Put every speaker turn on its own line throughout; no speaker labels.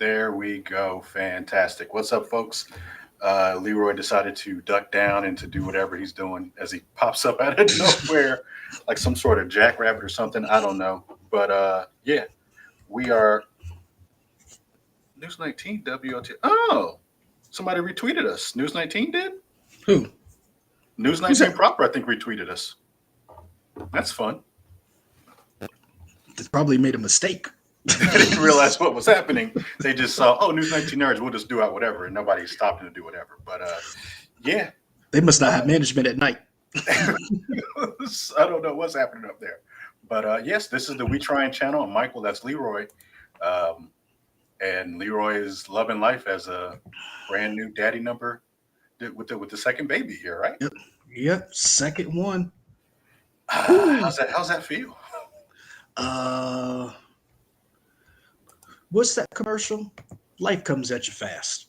There we go. Fantastic. What's up, folks? Leroy decided to duck down and to do whatever he's doing as he pops up out of nowhere, like some sort of jackrabbit or something. I don't know. But yeah, we are News 19 WOT. Oh, somebody retweeted us. News 19 did?
Who?
News
Who's
19
that?
Proper, I think, retweeted us. That's fun.
They probably made a mistake.
They didn't realize what was happening. They just saw, oh, News 19 Nerds, we'll just do out whatever. And nobody stopped them to do whatever. But yeah.
They must not have management at night.
I don't know what's happening up there. But yes, this is the We Trying channel. I'm Michael, that's Leroy. And Leroy is loving life as a brand new daddy number with the second baby here, right?
Yep. Second one.
How's that feel?
What's that commercial? Life comes at you fast.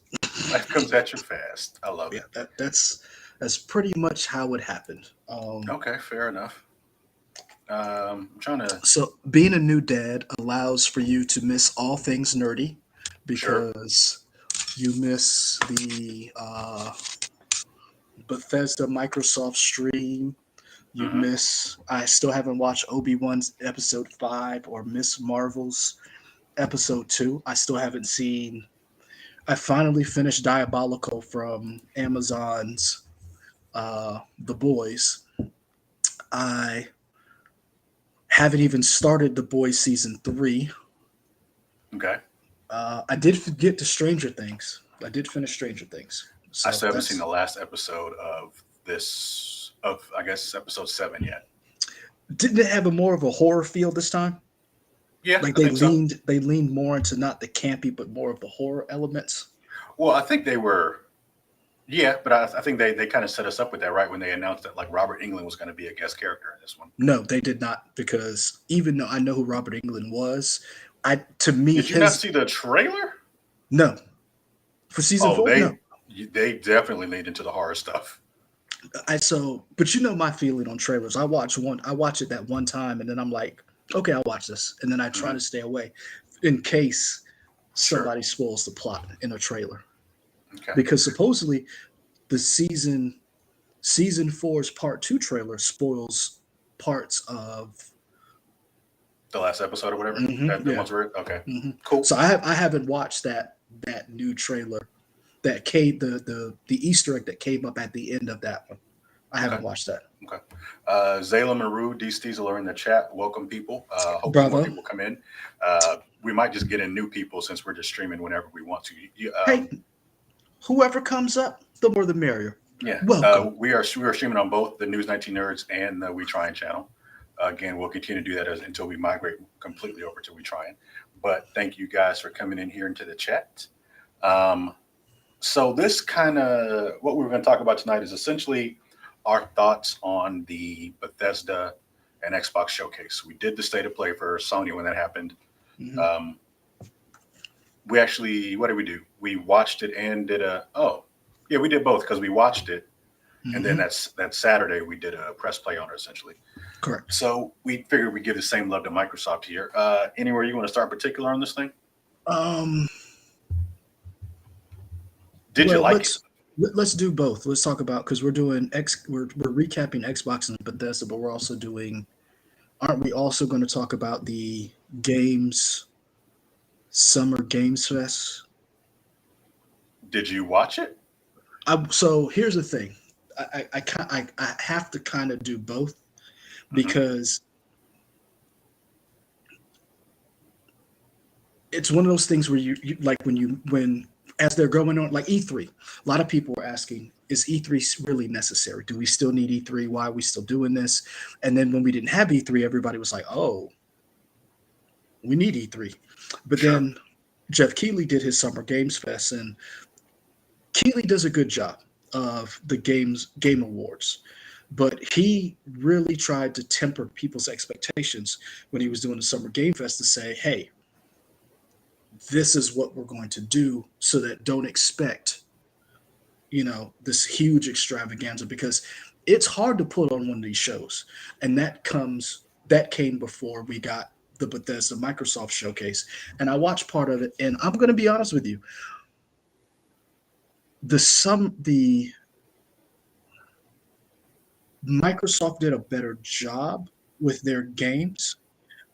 Life comes at you fast. I love it.
That's pretty much how it happened.
Okay, fair enough. I'm trying to.
So being a new dad allows for you to miss all things nerdy because you miss the Bethesda Microsoft stream. You miss. I still haven't watched Obi-Wan's episode 5 or Miss Marvel's episode 2. I still haven't seen. I finally finished Diabolical from Amazon's The Boys. I haven't even started The Boys season 3.
Okay.
I did get to Stranger Things. I did finish Stranger Things. So
I still haven't seen the last episode of I guess episode 7 yet.
Didn't it have a more of a horror feel this time?
Yeah,
like they leaned more into not the campy, but more of the horror elements.
Well, I think they were, but I think they kind of set us up with that right when they announced that like Robert Englund was going to be a guest character in this one.
No, they did not, because even though I know who Robert Englund was, did you
not see the trailer?
No, for season 4.
They definitely leaned into the horror stuff.
But you know my feeling on trailers. I watch it that one time, and then I'm like, okay, I'll watch this, and then I try to stay away in case somebody spoils the plot in a trailer. Okay. Because supposedly the season 4's part 2 trailer spoils parts of
the last episode or whatever. Ones were okay. Cool.
So I haven't watched that new trailer that came the Easter egg that came up at the end of that one. I haven't watched that.
Okay. Zayla Maru, D. Steezel are in the chat. Welcome, people. Hope more people come in. We might just get in new people since we're just streaming whenever we want to.
Hey, whoever comes up, the more the merrier.
Yeah. Welcome. We are streaming on both the News 19 Nerds and the We Trying channel. Again, we'll continue to do that until we migrate completely over to We Trying. But thank you guys for coming in here into the chat. So this kind of what we're going to talk about tonight is essentially our thoughts on the Bethesda and Xbox showcase. We did the state of play for Sony when that happened. We actually, what did we do? We watched it and we did both because we watched it. And then that Saturday we did a press play on it essentially.
Correct.
So we figured we'd give the same love to Microsoft here. Anywhere you want to start in particular on this thing? Did you like it?
Let's do both. Let's talk about, because we're recapping Xbox and Bethesda, but aren't we also going to talk about the Summer Games Fest?
Did you watch it?
So here's the thing. I have to kind of do both because it's one of those things where you like when as they're going on, like E3, a lot of people were asking, is E3 really necessary? Do we still need E3? Why are we still doing this? And then when we didn't have E3, everybody was like, oh, we need E3. But then Jeff Keighley did his Summer Games Fest, and Keighley does a good job of the Game Awards. But he really tried to temper people's expectations when he was doing the Summer Game Fest to say, hey, this is what we're going to do, so that don't expect, this huge extravaganza, because it's hard to put on one of these shows. And that came before we got the Bethesda Microsoft showcase, and I watched part of it, and I'm going to be honest with you. The Microsoft did a better job with their games,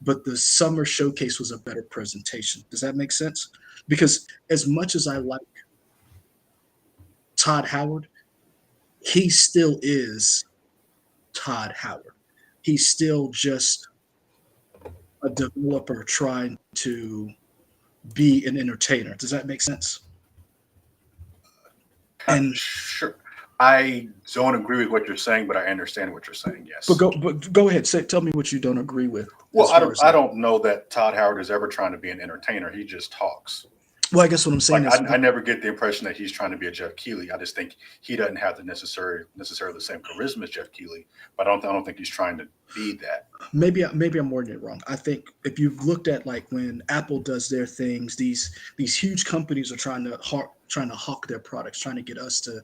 but the summer showcase was a better presentation. Does that make sense? Because as much as I like Todd Howard, he still is Todd Howard. He's still just a developer trying to be an entertainer. Does that make sense? And
Sure. I don't agree with what you're saying, but I understand what you're saying. Yes.
but go ahead. Tell me what you don't agree with.
Well, I don't know that Todd Howard is ever trying to be an entertainer. He just talks.
Well, I guess what I'm saying
Like
is
I never get the impression that he's trying to be a Jeff Keighley. I just think he doesn't have the necessarily the same charisma as Jeff Keighley. But I don't think he's trying to be that.
maybe I'm wording it wrong. I think if you've looked at like when Apple does their things, these huge companies are trying to hawk their products, trying to get us to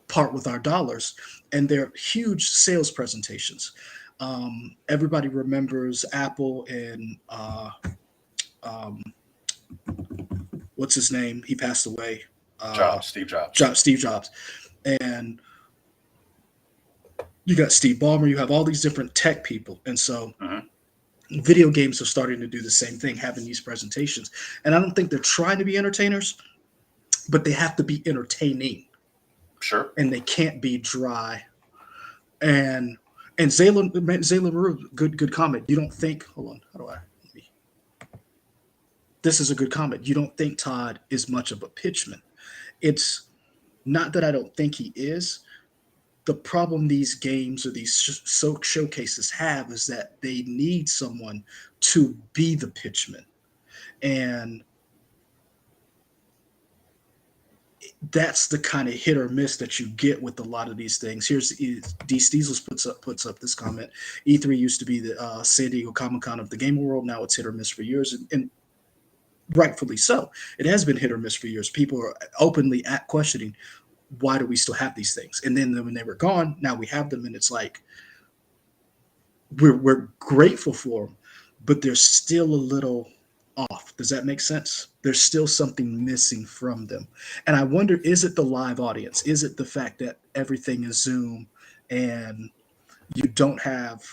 part with our dollars, and they're huge sales presentations. Everybody remembers Apple and um, what's his name? He passed away.
Steve Jobs.
Steve Jobs, and you got Steve Ballmer. You have all these different tech people, and so video games are starting to do the same thing, having these presentations. And I don't think they're trying to be entertainers, but they have to be entertaining.
Sure.
And they can't be dry. And Zayla Maru, good comment. You don't think? Hold on. How do I? This is a good comment. You don't think Todd is much of a pitchman? It's not that I don't think he is. The problem these games or these showcases have is that they need someone to be the pitchman, and that's the kind of hit or miss that you get with a lot of these things. Here's D. Steezels puts up this comment. E3 used to be the San Diego Comic-Con of the gaming world. Now it's hit or miss for years, and rightfully so. It has been hit or miss for years. People are openly questioning, why do we still have these things? And then when they were gone, now we have them, and it's like we're grateful for them, but they're still a little off. Does that make sense? There's still something missing from them. And I wonder, is it the live audience? Is it the fact that everything is Zoom and you don't have,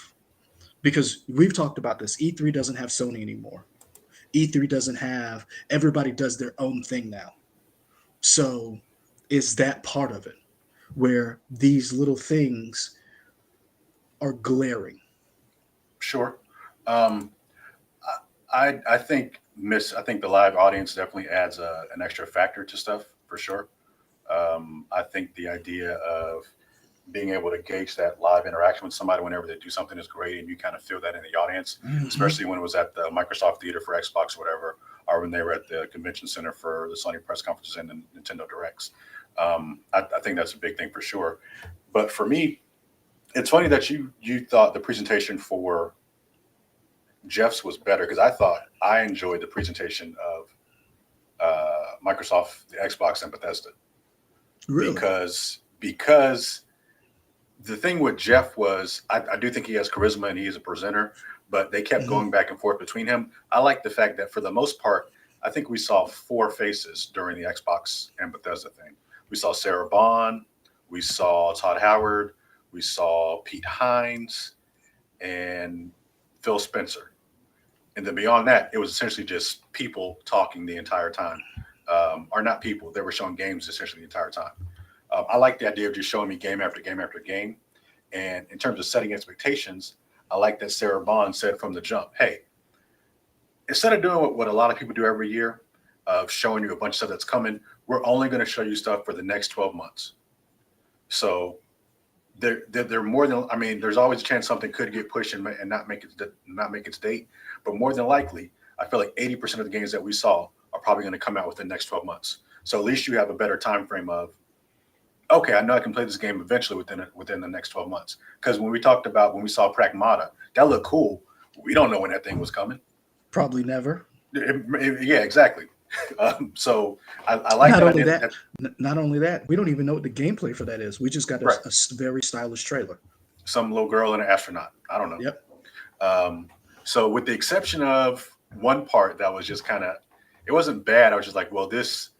because we've talked about this, E3 doesn't have Sony anymore. E3 doesn't have, everybody does their own thing now. So is that part of it where these little things are glaring?
Sure. I think the live audience definitely adds an extra factor to stuff for sure. I think the idea of being able to gauge that live interaction with somebody whenever they do something is great, and you kind of feel that in the audience, especially when it was at the Microsoft Theater for Xbox or whatever, or when they were at the convention center for the Sony press conferences and the Nintendo Directs. I think that's a big thing for sure. But for me, it's funny that you thought the presentation for Jeff's was better, because I thought I enjoyed the presentation of Microsoft, the Xbox, and Bethesda.
Really?
Because the thing with Jeff was, I do think he has charisma and he is a presenter, but they kept going back and forth between him. I like the fact that for the most part, I think we saw 4 faces during the Xbox and Bethesda thing. We saw Sarah Bond, we saw Todd Howard, we saw Pete Hines, and Phil Spencer. And then beyond that, it was essentially just people talking the entire time. Or not people, they were showing games essentially the entire time. I like the idea of just showing me game after game after game. And in terms of setting expectations, I like that Sarah Bond said from the jump, hey, instead of doing what a lot of people do every year, of showing you a bunch of stuff that's coming, we're only going to show you stuff for the next 12 months. So they're more than, I mean, there's always a chance something could get pushed and not make its date. But more than likely, I feel like 80% of the games that we saw are probably going to come out within the next 12 months. So at least you have a better time frame of, okay, I know I can play this game eventually within the next 12 months. Because when we saw Pragmata, that looked cool. We don't know when that thing was coming.
Probably never.
Yeah, exactly. So I like that.
Not only that, we don't even know what the gameplay for that is. We just got a very stylish trailer.
Some little girl and an astronaut. I don't know.
Yep.
So with the exception of one part that was just kind of, it wasn't bad. I was just like, well, this,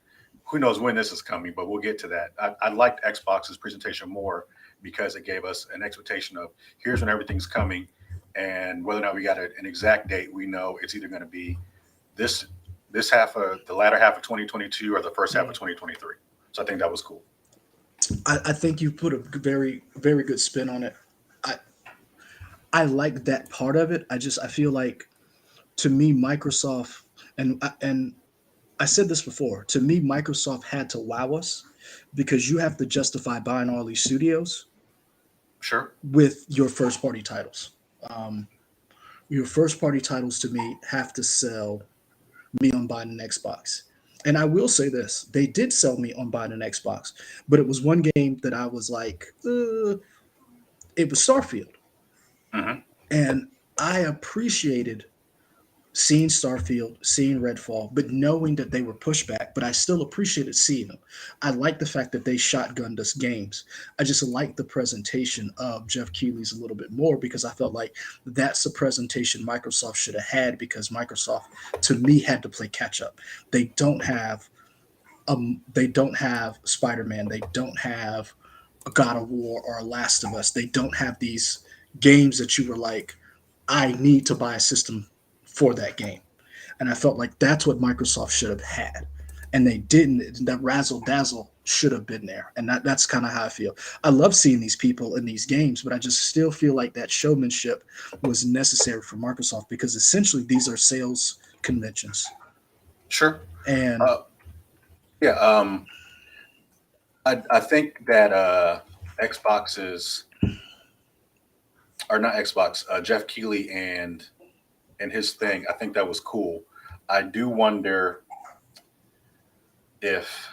who knows when this is coming, but we'll get to that. I liked Xbox's presentation more because it gave us an expectation of here's when everything's coming, and whether or not we got an exact date, we know it's either going to be this half of the latter half of 2022 or the first half of 2023. So I think that was cool.
I think you put a very, very good spin on it. I I like that part of it. I feel like, to me, Microsoft, and I said this before. To me, Microsoft had to wow us because you have to justify buying all these studios
Sure.
with your first party titles. Um, your first party titles to me have to sell me on buying an Xbox. And I will say this: they did sell me on buying an Xbox, but it was one game that I was like, it was Starfield,
Hmm.
and I appreciated seeing Starfield, seeing Redfall, but knowing that they were pushback, but I still appreciated seeing them. I like the fact that they shotgunned us games. I just like the presentation of Jeff Keighley's a little bit more because I felt like that's the presentation Microsoft should have had because Microsoft, to me, had to play catch up. They don't have they don't have Spider-Man, they don't have a God of War or a Last of Us. They don't have these games that you were like, I need to buy a system for that game. And I felt like that's what Microsoft should have had. And they didn't. That razzle dazzle should have been there. And that's kind of how I feel. I love seeing these people in these games, but I just still feel like that showmanship was necessary for Microsoft because essentially these are sales conventions.
Sure.
And
Uh, yeah. I think that Xbox is, or not Xbox, Jeff Keighley and his thing. I think that was cool. I do wonder if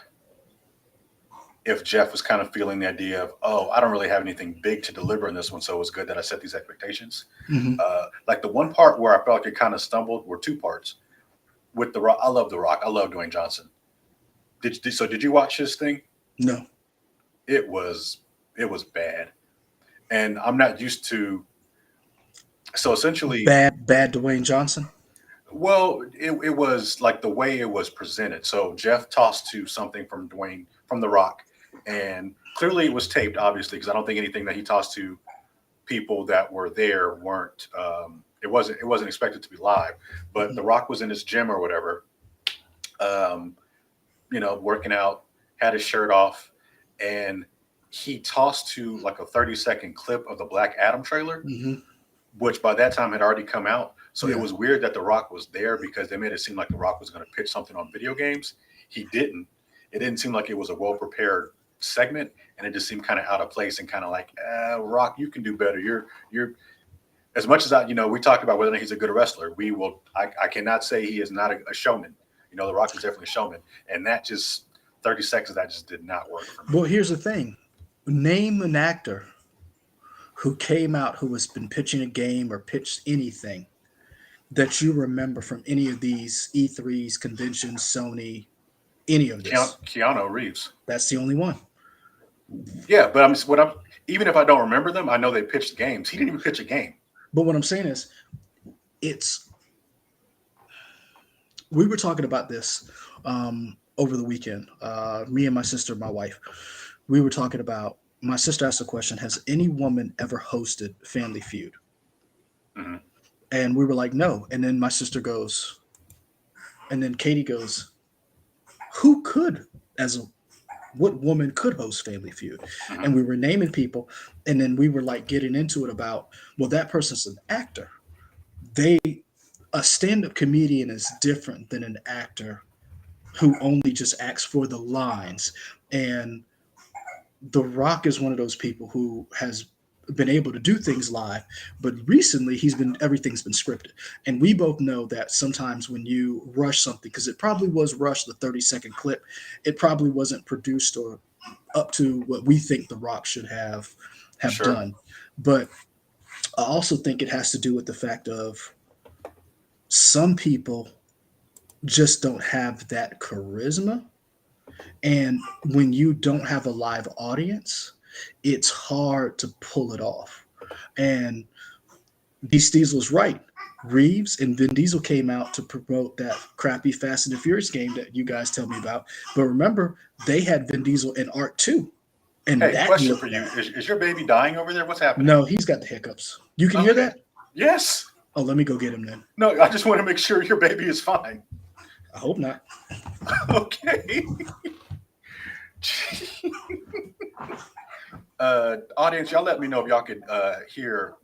Jeff was kind of feeling the idea of, oh, I don't really have anything big to deliver in this one, so it was good that I set these expectations.
mhm,
Like the one part where I felt like it kind of stumbled were two parts. With the Rock, I love the Rock. I love Dwayne Johnson. Did you watch his thing?
no,
It was bad, and I'm not used to. So essentially,
bad Dwayne Johnson.
well, it was like the way it was presented. So Jeff tossed to something from The Rock, and clearly it was taped, obviously, because I don't think anything that he tossed to people that were there weren't. It wasn't expected to be live, but
Mhm.
The Rock was in his gym or whatever, um, working out, had his shirt off, and he tossed to like a 30-second clip of the Black Adam trailer,
Mhm.
which by that time had already come out. So it
Yeah.
was weird that The Rock was there because they made it seem like The Rock was going to pitch something on video games. He didn't. It didn't seem like it was a well prepared segment, and it just seemed kind of out of place and kind of like, Rock, you can do better. You're as much as we talked about whether or not he's a good wrestler. We will. I cannot say he is not a showman. The Rock is definitely a showman, and that just 30 seconds that just did not work for me.
Well, here's the thing. Name an actor who came out who has been pitching a game or pitched anything that you remember from any of these E3s, conventions, Sony, any of this.
Keanu Reeves.
That's the only one.
Yeah, but I'm even if I don't remember them, I know they pitched games. He didn't even pitch a game.
But what I'm saying is, it's we were talking about this over the weekend. Me and my sister, my wife, we were talking about. My sister asked the question: has any woman ever hosted Family Feud?
Hmm.
And we were like, no. And then my sister goes, and then Katie goes, who could, as a what woman could host Family Feud?
Hmm.
And we were naming people, and then we were like getting into it about, well, that person's an actor. They A stand-up comedian is different than an actor who only just acts for the lines. And The Rock is one of those people who has been able to do things live, but recently everything's been scripted. And we both know that sometimes when you rush something, because it probably was rushed, the 30-second clip, it probably wasn't produced or up to what we think The Rock should have
Sure.
done. But I also think it has to do with the fact of some people just don't have that charisma. And when you don't have a live audience, it's hard to pull it off. And D. Steele's right. Reeves and Vin Diesel came out to promote that crappy Fast and the Furious game that you guys tell me about. But remember, they had Vin Diesel in Art 2, and
Hey,
that
question for
looked
you:
bad.
is your baby dying over there? What's happening?
No, he's got the hiccups. You can hear
Okay.
that?
Yes.
Oh, let me go get him then.
No, I just want to make sure your baby is fine.
I hope not.
Okay. Audience, y'all let me know if y'all could hear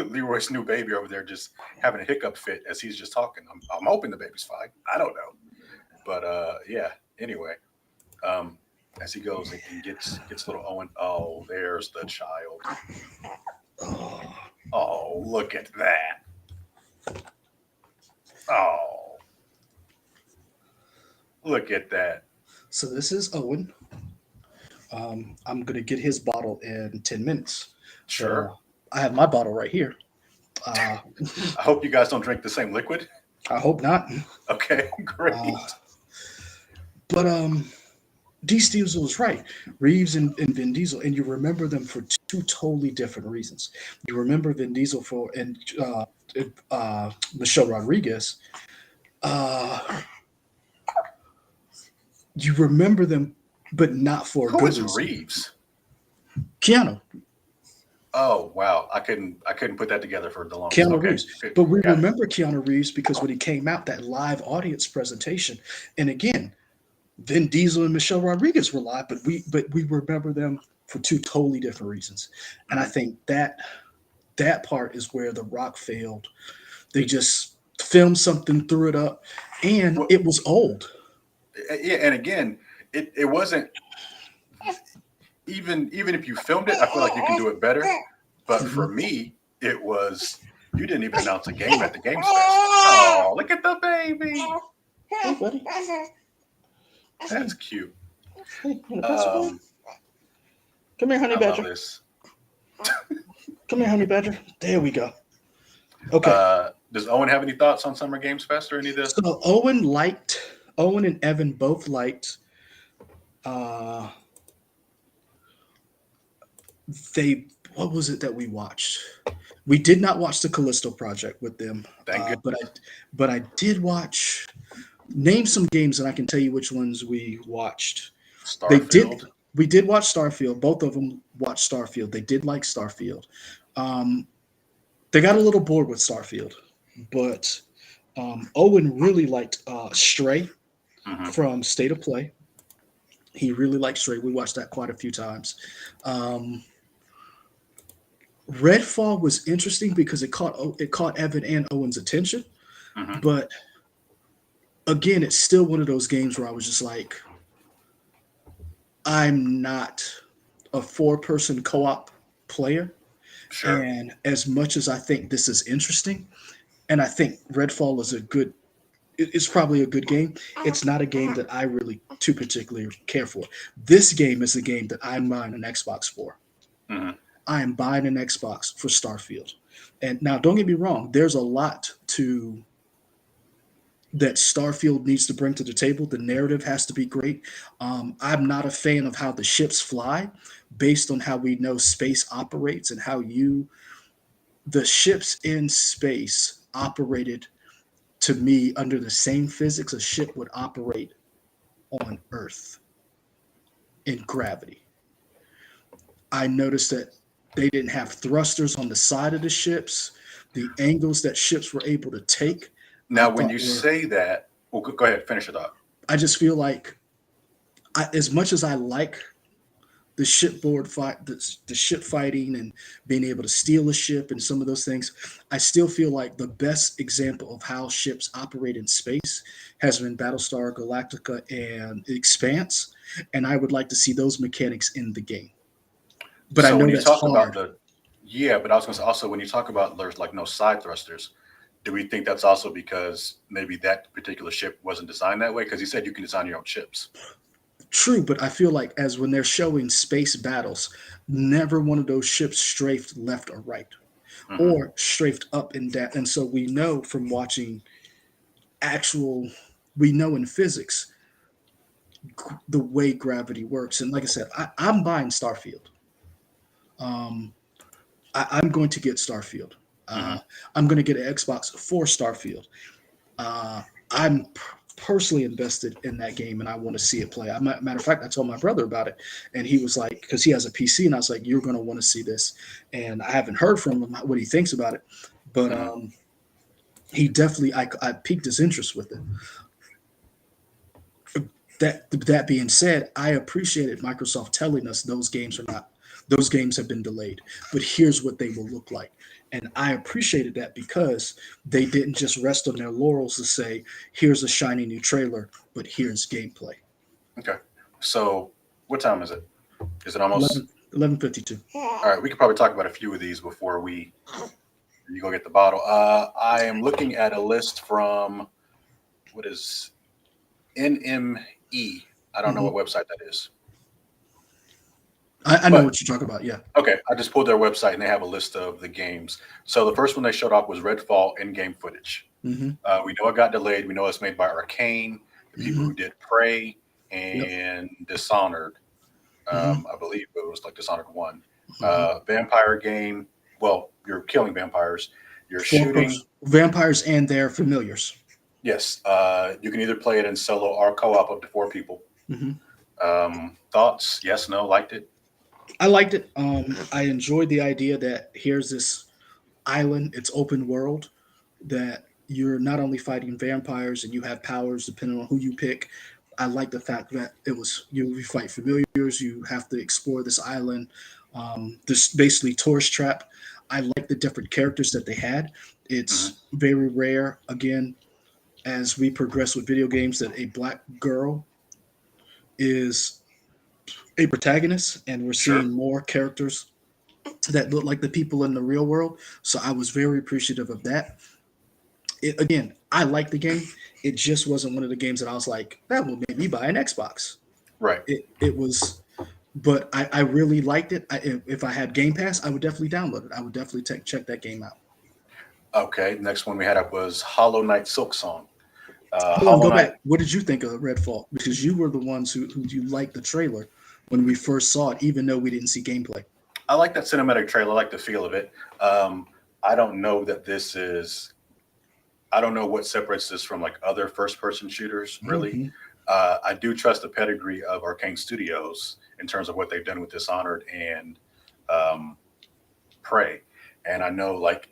Leroy's new baby over there just having a hiccup fit as he's just talking. I'm hoping the baby's fine. I don't know. But yeah, anyway. As he goes and gets little Owen. Oh, there's the child.
Oh,
Oh, look at that. Oh, look at that.
so this is Owen. I'm gonna get his bottle in 10 minutes.
Sure.
So I have my bottle right here. Uh,
I hope you guys don't drink the same liquid.
I hope not.
Okay, great.
Uh, but D. Diesel was right. Reeves and Vin Diesel, and you remember them for two totally different reasons. You remember Vin Diesel for and Michelle Rodriguez. Uh, you remember them, but not for a
Who
good
is
reason.
Reeves?
Keanu,
Oh wow, I couldn't put that together for the longest.
Keanu
Okay,
Reeves.
good.
But we
Got it.
remember Keanu Reeves because when he came out, that live audience presentation, and again, Vin Diesel and Michelle Rodriguez were live, but we remember them for two totally different reasons. And I
Mhm.
think that part is where The Rock failed. They just filmed something, threw it up, and
Well,
it was old.
yeah, and again, it wasn't even if you filmed it. I feel like you can do it better. But for
Mhm.
me, it was you didn't even announce a game at the Games Fest. Oh, look at the baby.
Hey, buddy.
That's
Hey,
cute.
hey, you want to pass it, buddy?
Um,
Come here, honey
I love
badger.
this.
Come here, honey badger. There we go. Okay.
Does Owen have any thoughts on Summer Games Fest or any of the?
So Owen and Evan both liked. Uh, they what was it that we watched? We did not watch the Callisto Project with them,
Thank
but I did watch. Name some games, and I can tell you which ones we watched. They did.
Starfield.
We did watch Starfield. Both of them watched Starfield. They did like Starfield. Um, they got a little bored with Starfield, but Owen really liked Stray
Hmm.
from State of Play. He really liked Stray. We watched that quite a few times. Um, Redfall was interesting because it caught Evan and Owen's attention,
Hmm.
but again, it's still one of those games where I was just like, I'm not a four-person co-op player,
Sure.
and as much as I think this is interesting, and I think Redfall is it's probably a good game. It's not a game that I really too particularly care for. This game is a game that I'm buying an Xbox for.
Hmm.
I am buying an Xbox for Starfield. And now, don't get me wrong. There's a lot to that Starfield needs to bring to the table. The narrative has to be great. I'm not a fan of how the ships fly, based on how we know space operates and how the ships in space operated to me under the same physics a ship would operate on Earth in gravity. I noticed that they didn't have thrusters on the side of the ships. The angles that ships were able to take, I
Now, when
thought
you
were.
say that, well, go ahead, finish it up.
I just feel like, as much as I like the shipboard fight, the ship fighting, and being able to steal a ship, and some of those things, I still feel like the best example of how ships operate in space has been Battlestar Galactica and Expanse, and I would like to see those mechanics in the game. But I
So when
know
you
that's
talk about
hard.
the, yeah, but I was going to say also when you talk about there's like no side thrusters, do we think that's also because maybe that particular ship wasn't designed that way? Because you said you can design your own ships.
True, but I feel like as when they're showing space battles, never one of those ships strafed left or right,
Hmm.
or strafed up and down. And so we know from watching actual, we know in physics the way gravity works. And like I said, I'm buying Starfield. Um, I'm going to get Starfield.
Hmm.
I'm going to get an Xbox for Starfield. I'm personally invested in that game and I want to see it play. Matter of fact, I told my brother about it and he was like, because he has a PC, and I was like, you're going to want to see this. And I haven't heard from him what he thinks about it, but
Hmm.
he definitely, I piqued his interest with it. That being said, I appreciated Microsoft telling us those games have been delayed, but here's what they will look like. And I appreciated that because they didn't just rest on their laurels to say, here's a shiny new trailer, but here's gameplay.
Okay. So, what time is it? Is it almost?
11:52.
All right. We could probably talk about a few of these before you go get the bottle. I am looking at a list from what is NME. I don't know
Hmm.
what website that is,
I know
but
what you're talking about. Yeah.
okay. I just pulled their website and they have a list of the games. So the first one they showed off was Redfall in-game footage.
Hmm.
We know it got delayed. We know it's made by Arcane, the people
Hmm.
who did Prey
Yep.
and Dishonored.
Hmm.
I believe it was like Dishonored 1.
Hmm.
Vampire game. Well, you're killing vampires. You're
Four
shooting.
pros, vampires and their familiars.
Yes. You can either play it in solo or co op up to four people.
Hmm.
Thoughts? Yes, no, liked it.
I liked it. I enjoyed the idea that here's this island, it's open world, that you're not only fighting vampires and you have powers depending on who you pick. I like the fact that it was you fight familiars, you have to explore this island, this basically tourist trap. I like the different characters that they had.
Hmm.
It's very rare, again, as we progress with video games, that a black girl is a protagonist, and we're
Sure.
seeing more characters that look like the people in the real world. So I was very appreciative of that. Again, I like the game. It just wasn't one of the games that I was like, that will make me buy an Xbox.
Right.
It was, but I really liked it. If I had Game Pass, I would definitely download it. I would definitely check that game out.
Okay. Next one we had up was Hollow Knight Silk Song.
Hold on,
Hollow
go
Knight.
back. What did you think of Redfall? Because you were the ones who you liked the trailer when we first saw it, even though we didn't see gameplay.
I like that cinematic trailer. I like the feel of it. Um, I don't know that this is. I don't know what separates this from like other first-person shooters. Really,
Hmm.
I do trust the pedigree of Arcane Studios in terms of what they've done with Dishonored and um, Prey, and I know like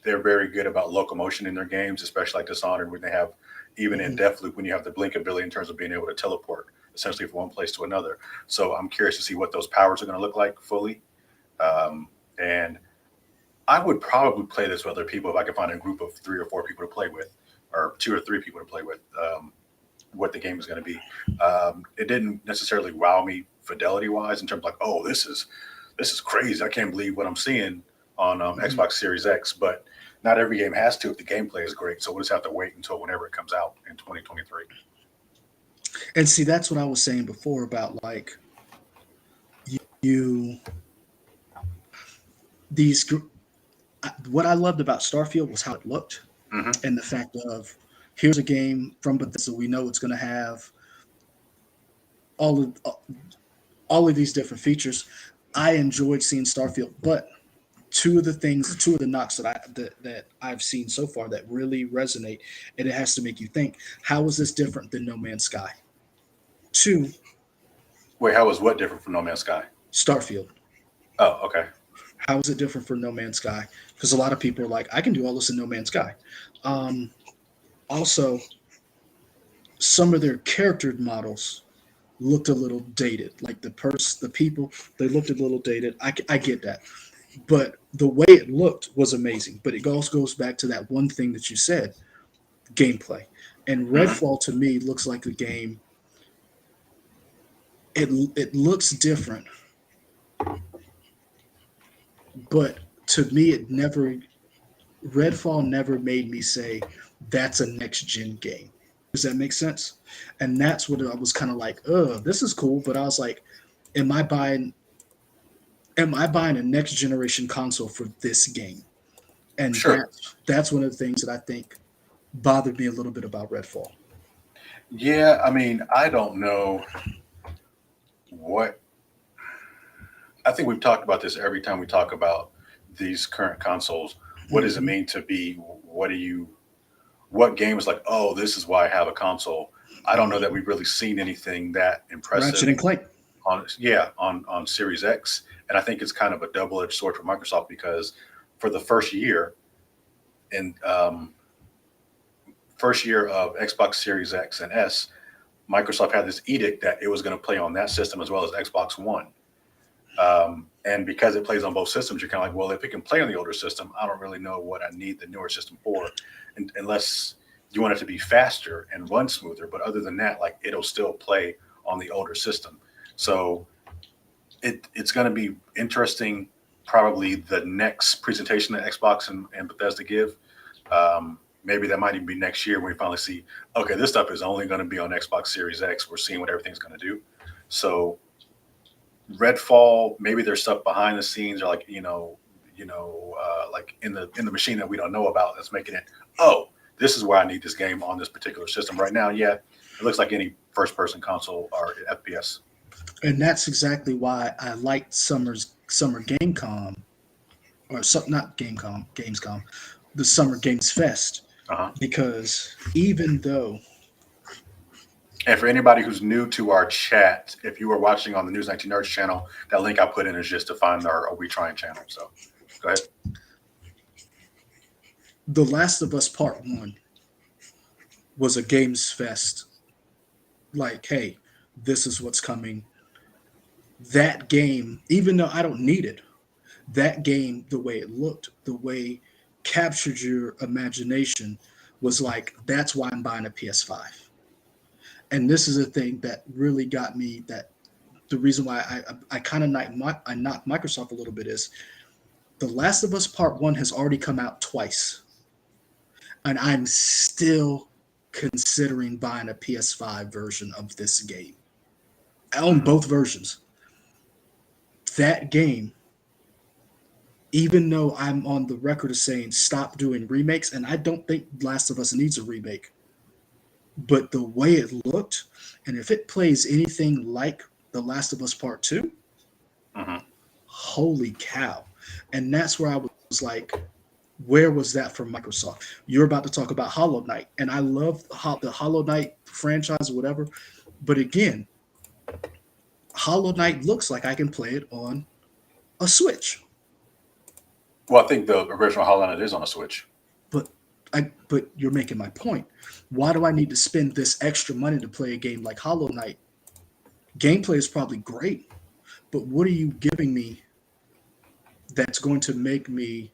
they're very good about locomotion in their games, especially like Dishonored, when they have even in
Hmm.
Deathloop when you have the blink ability in terms of being able to teleport essentially from one place to another. So I'm curious to see what those powers are going to look like fully. And I would probably play this with other people if I could find a group of three or four people to play with, or two or three people to play with. What the game is going to be. It didn't necessarily wow me fidelity wise in terms of like, oh, this is crazy. I can't believe what I'm seeing on
Hmm.
Xbox Series X. But not every game has to if the gameplay is great. So we'll just have to wait until whenever it comes out in 2023.
And see, that's what I was saying before about like you these. What I loved about Starfield was how it looked
Hmm.
and the fact of here's a game from Bethesda. We know it's going to have all of all of these different features. I enjoyed seeing Starfield, but two of the knocks that I've seen so far that really resonate, and it has to make you think: how is this different than No Man's Sky? Two,
Wait, how was what different from No Man's Sky?
Starfield.
Oh, okay.
How is it different from No Man's Sky? Because a lot of people are like, I can do all this in No Man's Sky. Um, Also, some of their character models looked a little dated. Like the people, they looked a little dated. I get that, but the way it looked was amazing. But it also goes back to that one thing that you said: gameplay. And
Hmm.
Redfall to me looks like a game. It looks different, but to me, it never Redfall never made me say that's a next gen game. Does that make sense? And that's what I was kind of like, oh, this is cool. But I was like, am I buying a next generation console for this game? And
Sure.
that's one of the things that I think bothered me a little bit about Redfall.
Yeah, I mean, I don't know what. I think we've talked about this every time we talk about these current consoles. what does it mean to be? What game is like? Oh, this is why I have a console. I don't know that we've really seen anything that
Ratchet
impressive
and Clank.
on Series X, and I think it's kind of a double edged sword for Microsoft because for the in first year of Xbox Series X and S, Microsoft had this edict that it was going to play on that system as well as Xbox One. And because it plays on both systems, you're kind of like, well, if it can play on the older system, I don't really know what I need the newer system for, unless you want it to be faster and run smoother. But other than that, like it'll still play on the older system. So it's going to be interesting. Probably the next presentation that Xbox and Bethesda give. Maybe that might even be next year when we finally see, okay, this stuff is only going to be on Xbox Series X. We're seeing what everything's going to do. So Redfall, maybe there's stuff behind the scenes, or like like in the machine that we don't know about that's making it. Oh, this is where I need this game on this particular system right now. Yeah, it looks like any first-person console or FPS.
And that's exactly why I liked summer Gamescom, or not Gamescom, the Summer Games Fest, because even though.
And for anybody who's new to our chat, if you are watching on the News 19 Nerds channel, that link I put in is just to find our Are We Trying channel. So go ahead.
The Last of Us Part 1 was a Games Fest. Like, hey, this is what's coming. That game, even though I don't need it, that game, the way it looked, the way it captured your imagination, was like, that's why I'm buying a PS5. And this is a thing that really got me, that the reason why I kind of knocked Microsoft a little bit is The Last of Us Part 1 has already come out twice. And I'm still considering buying a PS5 version of this game. I own both versions. That game, even though I'm on the record of saying stop doing remakes, and I don't think Last of Us needs a remake, but the way it looked, and if it plays anything like The Last of Us Part 2, holy cow. And that's where I was like, where was that from Microsoft? You're about to talk about Hollow Knight, and I love the Hollow Knight franchise or whatever, but again, Hollow Knight looks like I can play it on a Switch.
Well, I think the original Hollow Knight is on a Switch.
But you're making my point. Why do I need to spend this extra money to play a game like Hollow Knight? Gameplay is probably great, but what are you giving me that's going to make me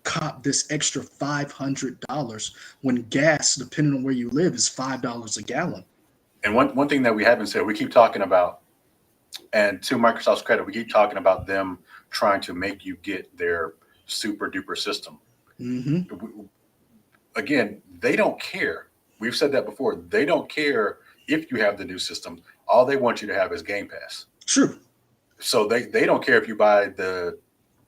cop this extra $500 when gas, depending on where you live, is $5 a gallon?
And one thing that we haven't said, we keep talking about, and to Microsoft's credit, we keep talking about them trying to make you get their super duper system. Again, they don't care. We've said that before. They don't care if you have the new system. All they want you to have is Game Pass.
True.
So they don't care if you buy the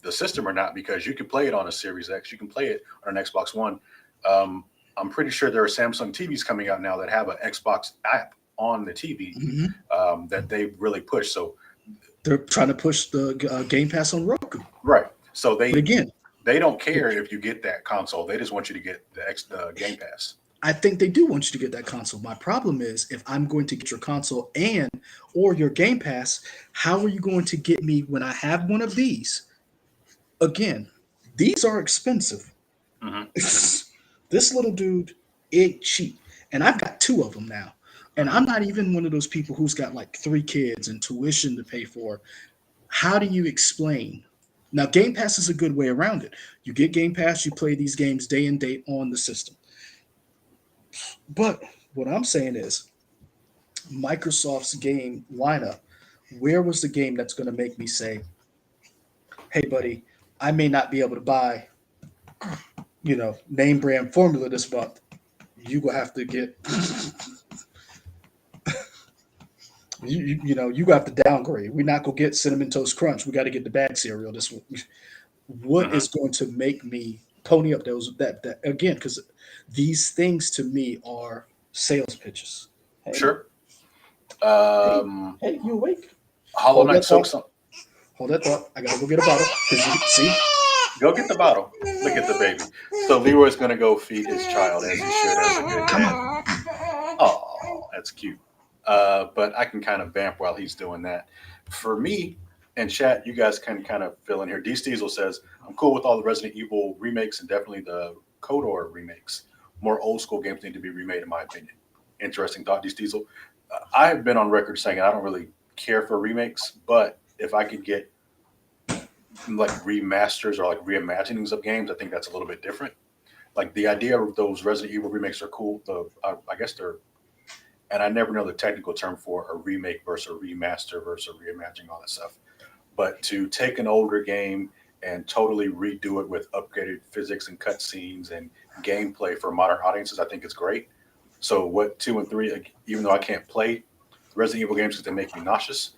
system or not, because you can play it on a Series X. You can play it on an Xbox One. I'm pretty sure there are Samsung TVs coming out now that have an Xbox app on the TV that they really push. So
they're trying to push the Game Pass on Roku.
Right. So
but again,
they don't care if you get that console. They just want you to get the Game Pass.
I think they do want you to get that console. My problem is, if I'm going to get your console or your Game Pass, how are you going to get me when I have one of these? Again, these are expensive. This little dude ain't cheap. And I've got 2 of them now. And I'm not even one of those people who's got like 3 kids and tuition to pay for. How do you explain? Now, Game Pass is a good way around it. You get Game Pass, you play these games day and date on the system. But what I'm saying is, Microsoft's game lineup, where was the game that's going to make me say, hey, buddy, I may not be able to buy, name brand formula this month. You will have to get, you got to downgrade. We're not going to get Cinnamon Toast Crunch. We got to get the bag cereal this week. What is going to make me pony up that again? Because these things to me are sales pitches. Hey,
sure.
Hey, you awake?
Hollow Knight Silk Song.
Hold that thought. I gotta go get a bottle.
Go get the bottle. Look at the baby. So Leroy's gonna go feed his child as he should, as a good
Come
dad.
on.
Oh, that's cute. But I can kind of vamp while he's doing that. For me and chat, you guys can kind of fill in here. D Steezel says, I'm cool with all the Resident Evil remakes and definitely the KOTOR remakes. More old school games need to be remade, in my opinion. Interesting thought, D Steezel. I've been on record saying I don't really care for remakes, but if I could get like remasters or like reimaginings of games, I think that's a little bit different. Like the idea of those Resident Evil remakes are cool. I guess they're, and I never know the technical term for a remake versus a remaster versus a reimagining, all that stuff. But to take an older game and totally redo it with upgraded physics and cutscenes and gameplay for modern audiences, I think it's great. So what 2 and 3, even though I can't play Resident Evil games because they make me nauseous,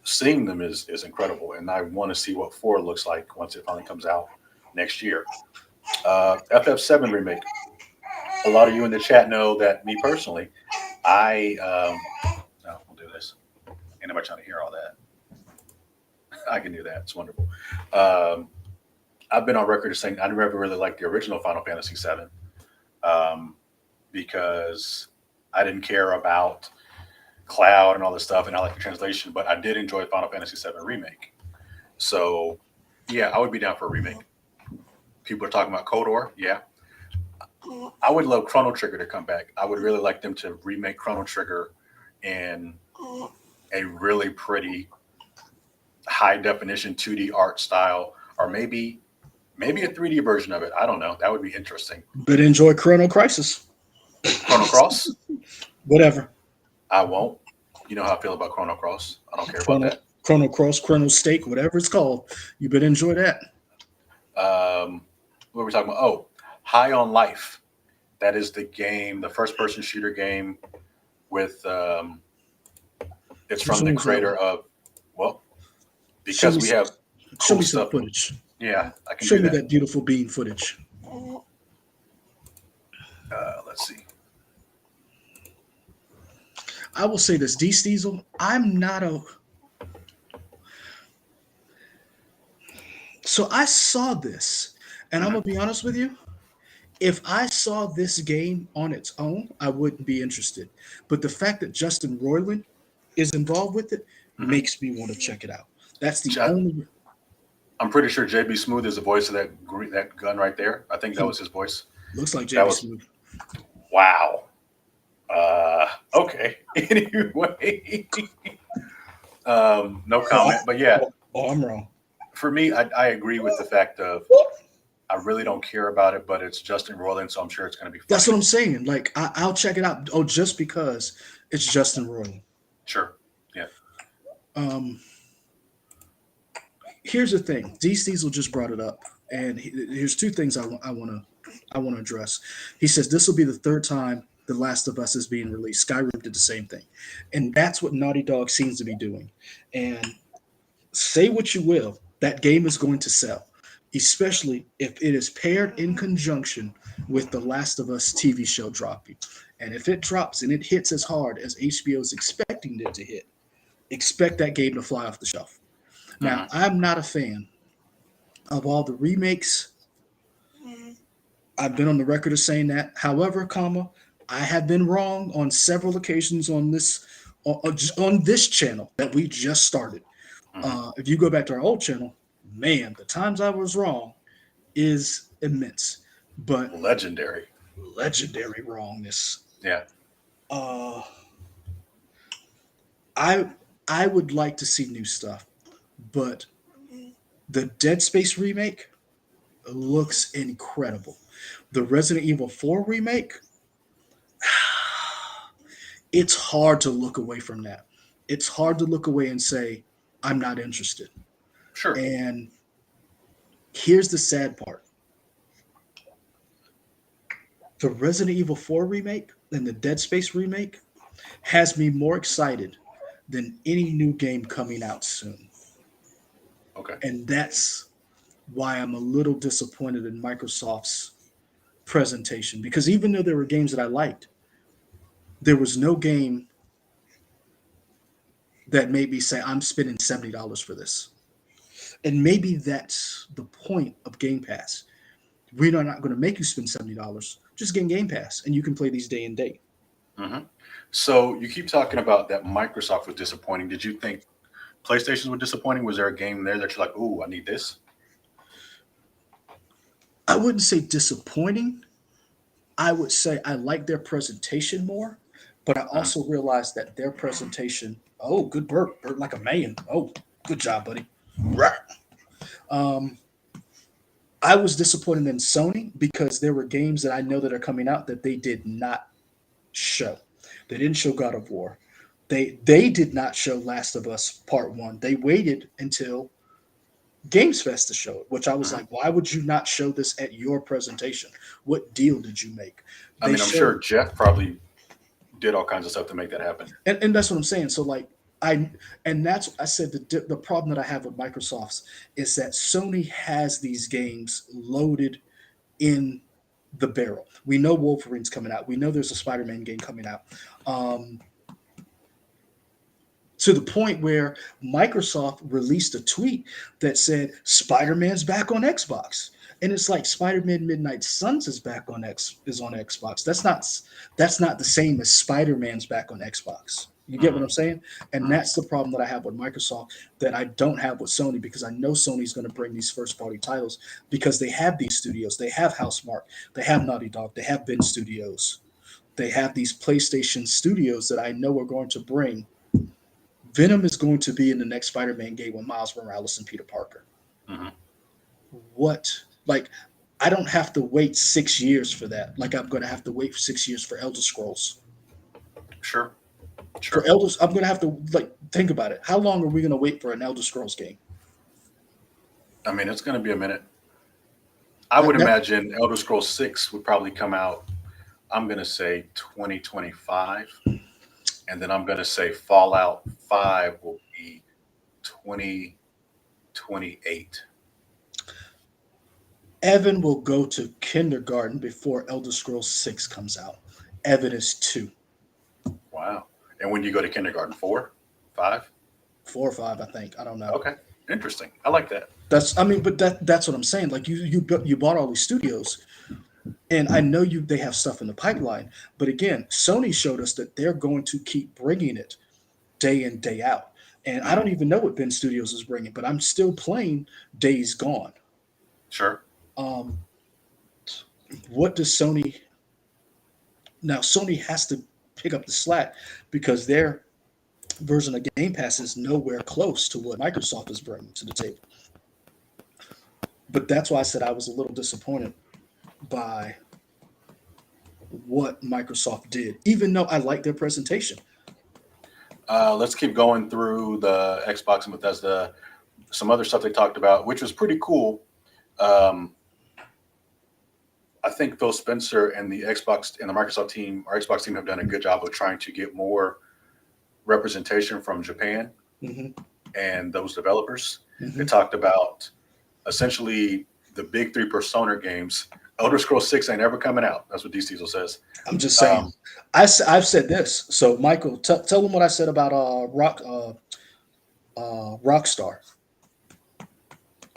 seeing them is incredible, and I want to see what 4 looks like once it finally comes out next year. FF7 remake. A lot of you in the chat know that me personally, I no, we'll do this. Ain't nobody trying to hear all that. I can do that. It's wonderful. Um, I've been on record as saying I never really liked the original Final Fantasy VII because I didn't care about Cloud and all this stuff, and I like the translation, but I did enjoy Final Fantasy VII Remake. So, yeah, I would be down for a remake. People are talking about KOTOR. Yeah. I would love Chrono Trigger to come back. I would really like them to remake Chrono Trigger in a really pretty high definition 2D art style, or maybe a 3D version of it. I don't know. That would be interesting.
But enjoy Chrono Crisis.
Chrono Cross?
Whatever.
I won't. You know how I feel about Chrono Cross. I don't care about
Chrono,
that.
Chrono Cross, Chrono Steak, whatever it's called. You better enjoy that.
What were we talking about? Oh, High on Life. That is the game, the first-person shooter game with. It's from the creator of. Well, because we have
show
cool
me some
stuff.
footage.
Yeah, I can
Show
do
me
that.
that beautiful bean footage.
Let's see.
I will say this, D. Steezel, I'm not a. So I saw this, and I'm gonna be honest with you. If I saw this game on its own, I wouldn't be interested. But the fact that Justin Roiland is involved with it makes me want to check it out. That's the only.
I'm pretty sure JB Smooth is the voice of that gun right there. I think that was his voice.
Looks like
That
JB
was-
Smooth.
Wow. Okay. Anyway, no comment. But yeah,
Oh, I'm wrong.
for me, I agree with the fact of I really don't care about it, but it's Justin Roiland, so I'm sure it's going to be fun.
That's what I'm saying. Like I'll check it out. Oh, just because it's Justin Roiland.
Sure. Yeah.
Here's the thing. D. Steezel just brought it up, and here's two things I want to address. He says this will be the third time The Last of Us is being released. Skyrim did the same thing, and that's what Naughty Dog seems to be doing. And say what you will, that game is going to sell, especially if it is paired in conjunction with The Last of Us TV show dropping. And if it drops and it hits as hard as HBO is expecting it to hit, expect that game to fly off the shelf. Now, I'm not a fan of all the remakes. I've been on the record of saying that. However, I have been wrong on several occasions on this channel that we just started. If you go back to our old channel, man, the times I was wrong is immense. But
legendary
wrongness.
Yeah.
I would like to see new stuff, but the Dead Space remake looks incredible. The Resident Evil 4 remake, it's hard to look away from that. It's hard to look away and say, I'm not interested.
Sure.
And here's the sad part. The Resident Evil 4 remake and the Dead Space remake has me more excited than any new game coming out soon.
Okay.
And that's why I'm a little disappointed in Microsoft's presentation, because even though there were games that I liked, there was no game that made me say, I'm spending $70 for this. And maybe that's the point of Game Pass. We're not going to make you spend $70. Just get Game Pass, and you can play these day and date.
Hmm. So you keep talking about that Microsoft was disappointing. Did you think PlayStation was disappointing? Was there a game there that you're like, ooh, I need this?
I wouldn't say disappointing. I would say I like their presentation more, but I
Mhm.
also realized that their presentation. Oh, good burp like a man. Oh, good job, buddy. Right. Um, I was disappointed in Sony because there were games that I know that are coming out that they did not show. They didn't show God of War. They did not show Last of Us Part One. They waited until Games Fest to show it, which I was
Mhm.
like, why would you not show this at your presentation? What deal did you make?
I
They
mean, I'm
showed,
sure Jeff probably did all kinds of stuff to make that happen.
and that's what I'm saying. So like I and that's I said the problem that I have with Microsoft's is that Sony has these games loaded in the barrel. We know Wolverine's coming out. We know there's a Spider-Man game coming out. Um, to the point where Microsoft released a tweet that said Spider-Man's back on Xbox. And it's like Spider-Man Midnight Suns is back on Xbox. That's not the same as Spider-Man's back on Xbox. You get what
Hmm.
I'm saying? And
Hmm.
that's the problem that I have with Microsoft that I don't have with Sony because I know Sony's going to bring these first party titles because they have these studios. They have Housemark, they have Naughty Dog, they have Ben Studios. They have these PlayStation studios that I know are going to bring. Venom is going to be in the next Spider-Man game with Miles Morales and Peter Parker.
Hmm.
What? Like, I don't have to wait 6 years for that. Like, I'm going to have to wait for 6 years for Elder Scrolls.
Sure,
For
sure.
Elders, I'm going to have to like think about it. How long are we going to wait for an Elder Scrolls game?
I mean, it's going to be a minute. I
That,
would
that
imagine Elder Scrolls 6 would probably come out, I'm going to say 2025. And then I'm going to say Fallout 5 will be 2028.
Evan will go to kindergarten before Elder Scrolls 6 comes out. Evan is 2,
Wow. And when you go to kindergarten, 4, 5?
4 or 5, I think. I don't know.
Okay. Interesting. I like that.
But that's what I'm saying. Like you bought all these studios, and I know they have stuff in the pipeline. But again, Sony showed us that they're going to keep bringing it day in day out. And I
Hmm.
don't even know what Ben Studios is bringing, but I'm still playing Days Gone.
Sure.
Um, what does Sony now? Sony has to pick up the slack because their version of Game Pass is nowhere close to what Microsoft is bringing to the table. But that's why I said I was a little disappointed by what Microsoft did, even though I like their presentation.
Let's keep going through the Xbox and Bethesda. Some other stuff they talked about, which was pretty cool. Um, I think Phil Spencer and the Xbox and the Microsoft team, our Xbox team, have done a good job of trying to get more representation from Japan
Hmm.
and those developers. They
Hmm.
talked about essentially the big three Persona games. Elder Scrolls 6 ain't ever coming out. That's what D Diesel says.
I'm just saying.
Um,
I've said this. So Michael, tell them what I said about Rockstar.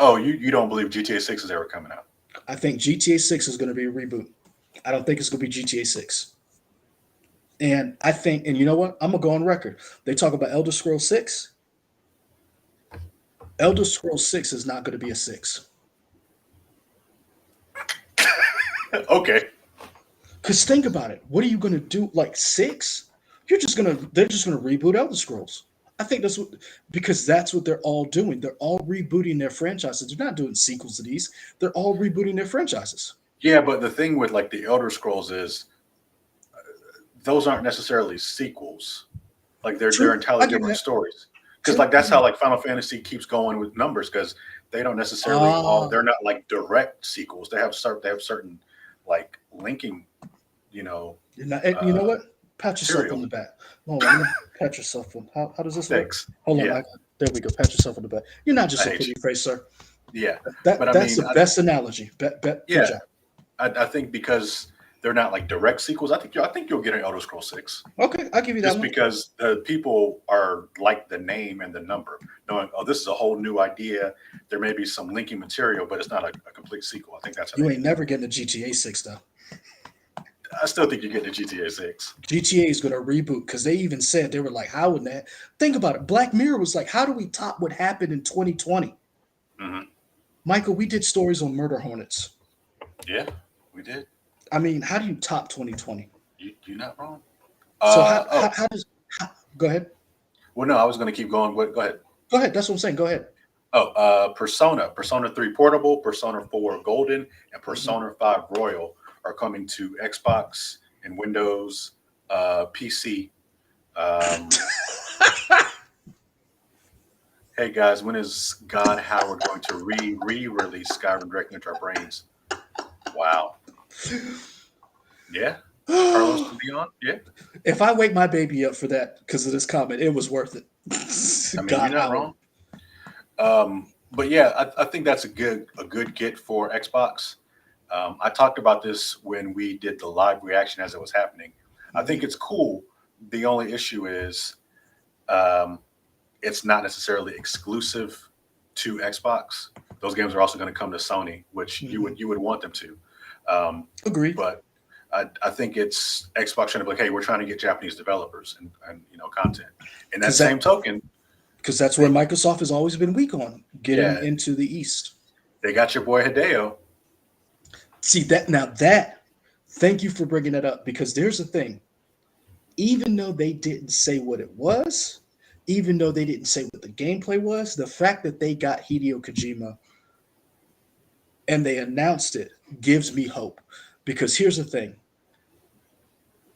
oh, you don't believe GTA 6 is ever coming out?
I think GTA 6 is going to be a reboot. I don't think it's going to be GTA 6. And I think, and you know what? I'm gonna go on record. They talk about Elder Scrolls 6. Elder Scrolls 6 is not going to be a 6.
Okay.
Because think about it. What are you going to do? Like 6? They're just gonna reboot Elder Scrolls. I think because that's what they're all doing. They're all rebooting their franchises. They're not doing sequels to these. They're all rebooting their franchises.
Yeah, but the thing with like the Elder Scrolls is those aren't necessarily sequels. Like they're
True. I
entirely
give you
different
that.
stories. Because
True.
like that's how like Final Fantasy keeps going with numbers because they don't necessarily all
Ah,
they're not like direct sequels. They have certain like linking, you know,
you know
uh
what? Pat yourself on
serial
the back. Hold on, pat yourself on. How does this work?
things.
Hold on,
Yeah,
Mike. There we go. Pat yourself on the back. You're not
I
just a
hate
pretty
you.
face, sir.
Yeah, but
That
I
that's
mean,
the best analogy. Good
yeah,
job.
I think because they're not like direct sequels. I think you'll get an Elder Scrolls 6
Okay, I'll give you that
just
one.
because the people are like the name and the number, knowing oh this is a whole new idea. There may be some linking material, but it's not a complete sequel. I think that's how
You
they
ain't never getting a GTA 6 though.
I still think you get the GTA 6.
GTA is going to reboot because they even said they were like, "How would that?" Think about it. Black Mirror was like, "How do we top what happened in 2020?"
Hmm.
Michael, we did stories on murder hornets.
Yeah, we did.
I mean, how do you top 2020?
You're not wrong.
So
Oh,
how does go ahead?
well, no, I was going to keep going. Go ahead.
Go ahead. That's what I'm saying. Go ahead.
Oh, Persona 3 Portable, Persona 4 Golden, and
Mhm.
Persona 5 Royal are coming to Xbox and Windows, PC. Um, hey guys, when is God Howard going to re-release Skyrim directly into our brains? Wow. Yeah. Carlos and Leon. Yeah.
If I wake my baby up for that because of this comment, it was worth it.
I mean, you're
God
not
Howard.
wrong. But yeah, I think that's a good get for Xbox. I talked about this when we did the live reaction as it was happening. I think
Mhm.
it's cool. The only issue is um, it's not necessarily exclusive to Xbox. Those games are also going to come to Sony, which
Mhm.
you would want them to. Um,
Agreed.
but I think it's Xbox trying to be like, hey, we're trying to get Japanese developers and content. In that
Because
same token,
that's where
they
Microsoft has always been weak on getting
yeah
into the East.
they got your boy Hideo.
See that now that thank you for bringing that up because there's a thing. Even though they didn't say what it was, even though they didn't say what the gameplay was, the fact that they got Hideo Kojima and they announced it gives me hope. Because here's the thing: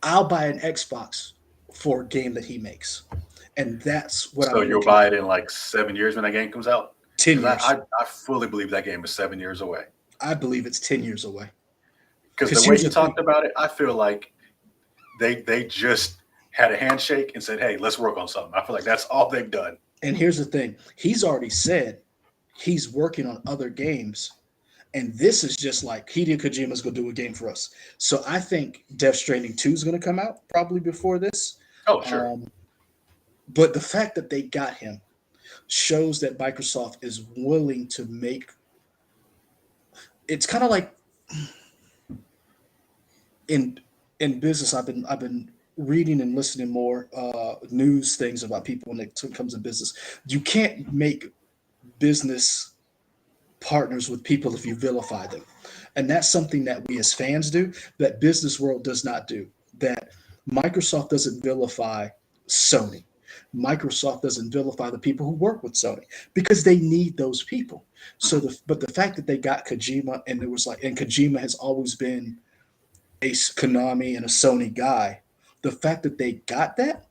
I'll buy an Xbox for a game that he makes, and that's what
So
I'm
you'll
looking
buy
for.
it in like 7 years when that game comes out?
10
Because
years.
I fully believe that game is 7 years away.
I believe it's 10 years away.
Because the
Because
way
here's
you
the thing.
talked about it, I feel like they just had a handshake and said, "Hey, let's work on something." I feel like that's all they've done.
And here's the thing. He's already said he's working on other games. And this is just like Hideo Kojima's gonna do a game for us. So I think Death Stranding 2 is gonna come out probably before this.
Oh, sure.
Um, but the fact that they got him shows that Microsoft is willing to make it's kind of like in business. I've been reading and listening more news things about people when it comes to business. You can't make business partners with people if you vilify them. And that's something that we as fans do that business world does not do. That Microsoft doesn't vilify Sony. Microsoft doesn't vilify the people who work with Sony because they need those people. So
Mhm.
but the fact that they got Kojima and it was like and Kojima has always been a Konami and a Sony guy. The fact that they got that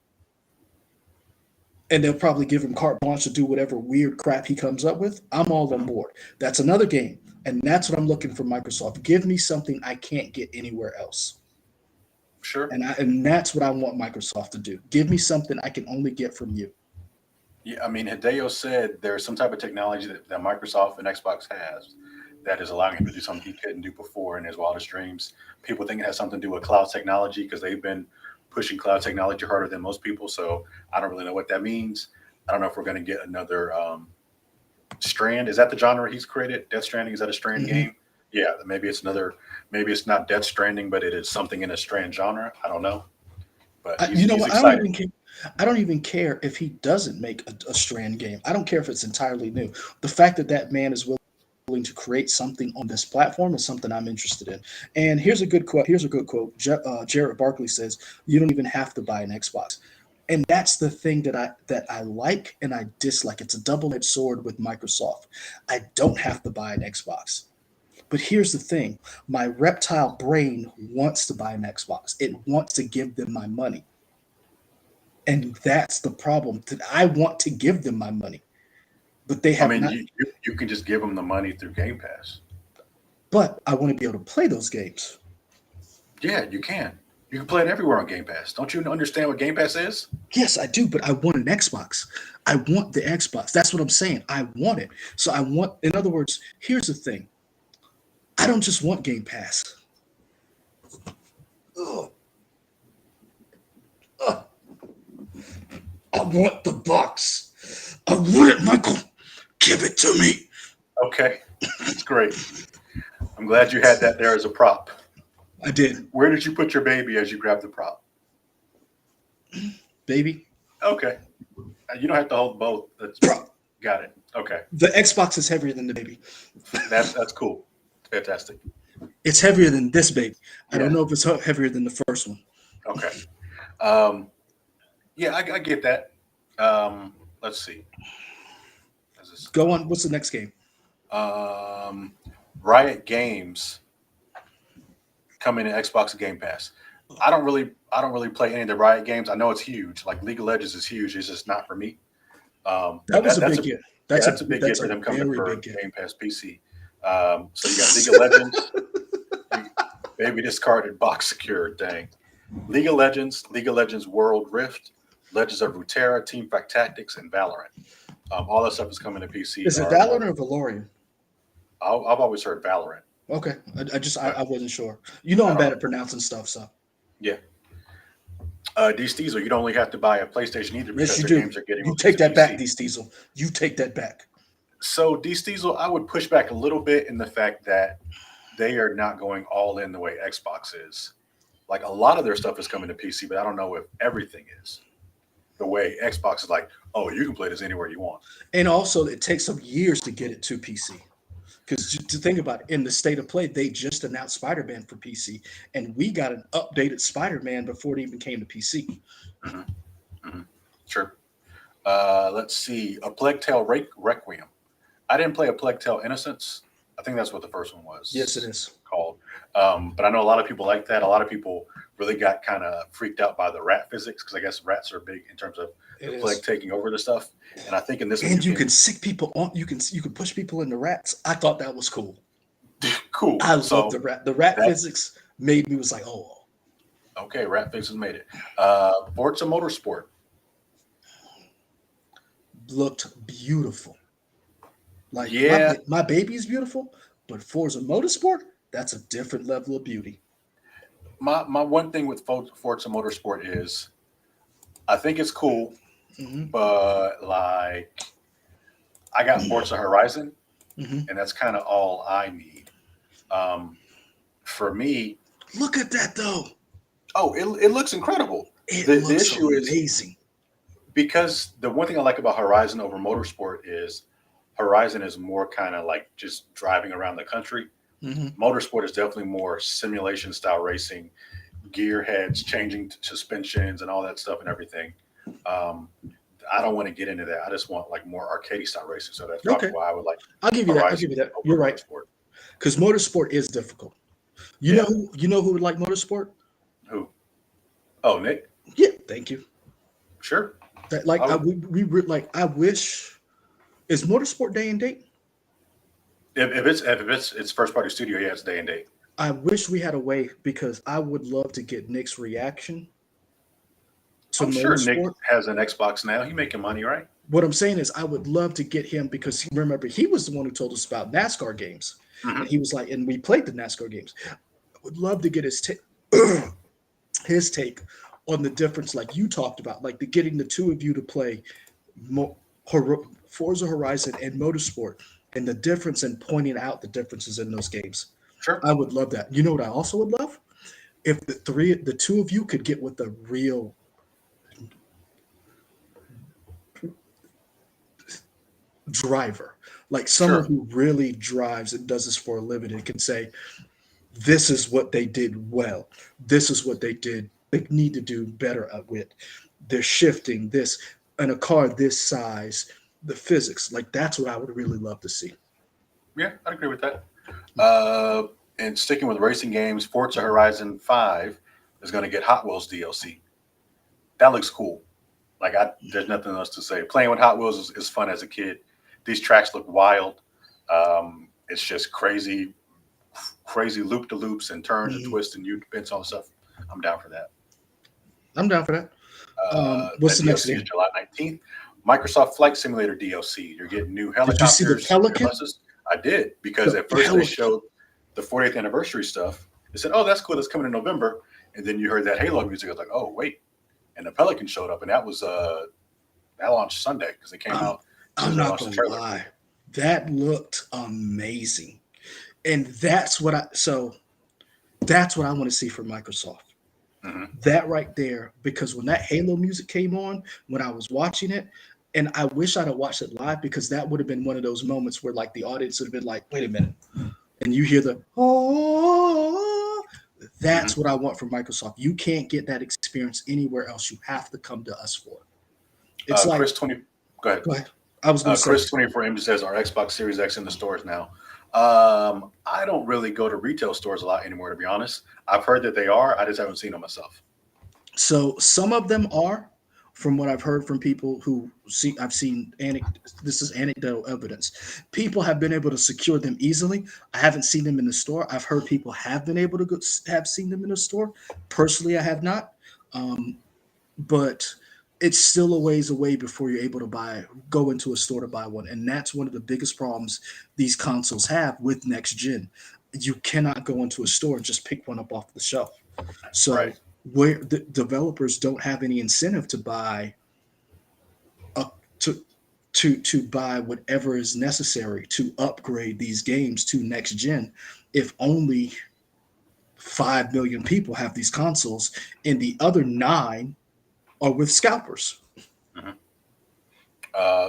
and they'll probably give him carte blanche to do whatever weird crap he comes up with. I'm all on
Mhm.
board. That's another game. And that's what I'm looking for Microsoft. Give me something I can't get anywhere else.
Sure.
And that's what I want Microsoft to do. Give me something I can only get from you.
Yeah, I mean, Hideo said there's some type of technology that Microsoft and Xbox has that is allowing him to do something he couldn't do before in his wildest dreams. People think it has something to do with cloud technology because they've been pushing cloud technology harder than most people. So I don't really know what that means. I don't know if we're going to get another Strand. Is that the genre he's created? Death Stranding, is that a Strand
Mhm.
game? Yeah, maybe it's another. Maybe it's not Death Stranding, but it is something in a Strand genre. I don't know, but
You know
he's
what? I don't
excited.
even care. I don't even care if he doesn't make a Strand game. I don't care if it's entirely new. The fact that that man is willing to create something on this platform is something I'm interested in. And here's a good quote. Here's a good quote. Jared Barkley says, "You don't even have to buy an Xbox." And that's the thing that I like and I dislike. It's a double-edged sword with Microsoft. I don't have to buy an Xbox. But here's the thing: my reptile brain wants to buy an Xbox. It wants to give them my money. And that's the problem. That I want to give them my money, but they
I
have
mean,
not.
you can just give them the money through Game Pass.
But I want to be able to play those games.
Yeah, you can. You can play it everywhere on Game Pass. Don't you understand what Game Pass is?
Yes, I do, but I want an Xbox. I want the Xbox. That's what I'm saying. I want it. So I want, in other words, here's the thing. I don't just want Game Pass. Ugh. Ugh. I want the box. I want it, Michael. Give it to me.
Okay, it's great. I'm glad you had that there as a prop.
I did,
Where did you put your baby as you grabbed the prop?
baby.
Okay, you don't have to hold both. That's
Bro,
got it. Okay,
the Xbox is heavier than the baby.
that's cool. Fantastic.
It's heavier than this baby. I
Yeah.
don't know if it's heavier than the first one.
Okay. Um, yeah, I get that. Let's see. Is this,
Go on. What's the next game?
um, Riot Games coming to Xbox Game Pass. I don't really play any of the Riot games. I know it's huge. Like League of Legends is huge. It's just not for me.
That was a
That's
big get.
yeah,
That's
that's a big get
that's
for
a
them coming
very
for
big get.
Game Pass PC. So you got League of Legends, baby discarded box secured. Dang. League of Legends World Rift, Legends of Runeterra, Teamfight Tactics, and Valorant. All that stuff is coming to PC.
Is it Valorant or Valorian?
I've always heard Valorant.
Okay,
But
I wasn't sure. You know
I
I'm
don't
bad
know.
at pronouncing stuff, so
Yeah. These Diesel, you don't only have to buy a PlayStation either
yes,
because
you
their
do.
games are getting
You
released
take
to
that back,
PC.
D Steezel. You take that back.
So D's Diesel, I would push back a little bit in the fact that they are not going all in the way Xbox is. Like a lot of their stuff is coming to PC, but I don't know if everything is. The way Xbox is like, oh, you can play this anywhere you want.
And also, it takes some years to get it to PC. Because to think about it, in the state of play, they just announced Spider-Man for PC, and we got an updated Spider-Man before it even came to PC.
Hmm. Hmm. Sure. Let's see. A Plague Tale Requiem. I didn't play A Plague Tale Innocence. I think that's what the first one
Yes, it
was
is.
called. But I know a lot of people like that. A lot of people really got kind of freaked out by the rat physics because I guess rats are big in terms of
It
the
is.
plague taking over the stuff. And I think in this one
And you can sick people on. You can push people into rats. I thought that was cool.
cool.
I love
So
the rat. The rat
that
physics made me was like, oh,
okay, rat physics made it. Forza Motorsport.
looked beautiful. Like
Yeah,
my baby is beautiful, but Forza Motorsport, that's a different level of beauty.
my one thing with Forza Motorsport is I think it's cool,
Hmm.
but like I got Forza Horizon,
Hmm.
and that's kind of all I need. Um, for me,
Look at that though.
oh, it looks incredible.
It
The
looks
issue is
amazing.
because the one thing I like about Horizon over Motorsport is Horizon is more kind of like just driving around the country.
Hmm.
Motorsport is definitely more simulation style racing, gear heads, changing suspensions, and all that stuff and everything. Um, I don't want to get into that. I just want like more arcade style racing. So that's probably
Okay,
why I would like
I'll give you that. I'll
Horizon
give you that.
over
You're right.
Motorsport.
Because Motorsport is difficult.
Yeah.
You know who would like Motorsport?
Who? Oh, Nick.
Yeah, thank you.
Sure.
That like
I would,
like I wish is Motorsport day and date.
if it's first party studio, yeah, it's day and date.
I wish we had a way because I would love to get Nick's reaction to
I'm sure Nick
Motorsport.
has an Xbox now. He making money, right?
What I'm saying is, I would love to get him because remember he was the one who told us about NASCAR games,
Hmm.
and he was like, and we played the NASCAR games. I would love to get his take on the difference, like you talked about, like the getting the two of you to play Forza Horizon and Motorsport, and the difference in pointing out the differences in those games.
Sure.
I would love that. You know what I also would love? If the two of you could get with a real driver, like someone
Sure.
who really drives and does this for a living and can say, this is what they did well. This is what they need to do better at with. They're shifting this in a car this size, the physics. Like that's what I would really love to see.
Yeah, I'd agree with that. And sticking with racing games, Forza Horizon 5 is going to get Hot Wheels DLC. That looks cool. There's nothing else to say. Playing with Hot Wheels is fun as a kid. These tracks look wild. It's just crazy loop to loops and turns and
Mhm.
twists and U bends, all the stuff. I'm down for that.
I'm down for that. What's
That
the next
DLC is
game?
July 19th. Microsoft Flight Simulator DLC. You're getting new
Did you see the
helicopters,
Pelican?
Airbuses. I did because
The
at first they
Pelican.
showed the 40th anniversary stuff. They said, "Oh, that's cool. That's coming in November." and then you heard that Halo music. I was like, oh wait, and the Pelican showed up, and that was that launched Sunday because it came
I'm,
out as soon
I'm
as they
not
launched the
gonna
trailer.
lie, that looked amazing, and that's what I want to see from Microsoft.
Hmm.
That right there, because when that Halo music came on, when I was watching it, and I wish I'd have watched it live because that would have been one of those moments where like the audience would have been like, wait a minute, and you hear the oh,
Hmm.
that's what I want from Microsoft. You can't get that experience anywhere else. You have to come to us for it. It's like,
Chris 20, go ahead.
go ahead. I was going to say,
Chris 24M just says, "Our Xbox Series X in the stores now?" I don't really go to retail stores a lot anymore, to be honest. I've heard that they are. I just haven't seen them myself.
so some of them are, from what I've heard from people who see, I've seen, this is anecdotal evidence. People have been able to secure them easily. I haven't seen them in the store. I've heard people have been able to have seen them in the store. Personally, I have not. Um, but it's still a ways away before you're able to go into a store to buy one, and that's one of the biggest problems these consoles have with next gen. You cannot go into a store and just pick one up off the shelf. So
Right.
where the developers don't have any incentive to buy up to buy whatever is necessary to upgrade these games to next gen, if only 5 million people have these consoles and the other 9 are with scalpers.
Hmm.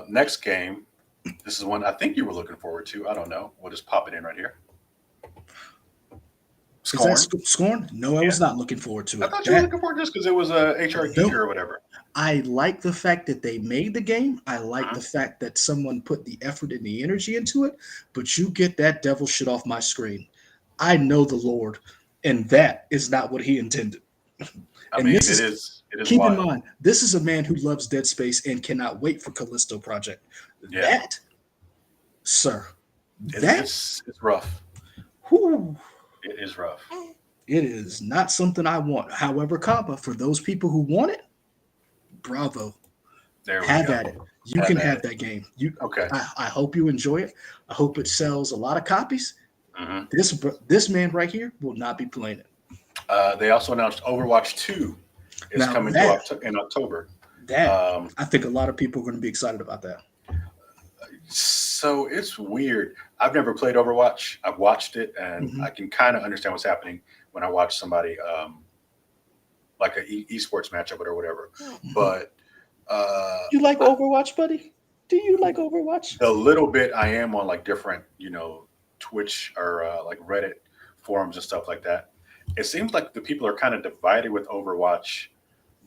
Next game. This is one I think you were looking forward to. I don't know. We'll just pop it in right here.
Is that
Scorn.
Scorn? No, I
Yeah.
was not looking forward to
I
it.
thought you were
That
looking forward to this because it was a HR
no,
geeker or whatever.
I like the fact that they made the game. I like the
Hmm.
fact that someone put the effort and the energy into it. But you get that devil shit off my screen. I know the Lord, and that is not what He intended.
I
And
mean,
this
it
is,
is it is
keep in
wild.
mind, this is a man who loves Dead Space and cannot wait for Callisto Project.
Yeah.
That, sir,
It's
that,
it's it's rough.
whoo,
It is rough.
it is not something I want. However, comma, for those people who want it, bravo.
There we
Have
go.
at it. You
Have
can
at
have
it.
that game. You,
Okay.
I hope you enjoy it. I hope it sells a lot of copies.
Hmm.
This man right here will not be playing it.
They also announced Overwatch 2 is
Now
coming to in October.
that
Um,
I think a lot of people are going to be excited about that.
so it's weird. I've never played Overwatch. I've watched it, and
Hmm.
I can kind of understand what's happening when I watch somebody like an esports matchup or whatever.
Hmm.
But
You like
I,
Overwatch, buddy? Do you like Overwatch?
the little bit I am on like different, Twitch or like Reddit forums and stuff like that, it seems like the people are kind of divided with Overwatch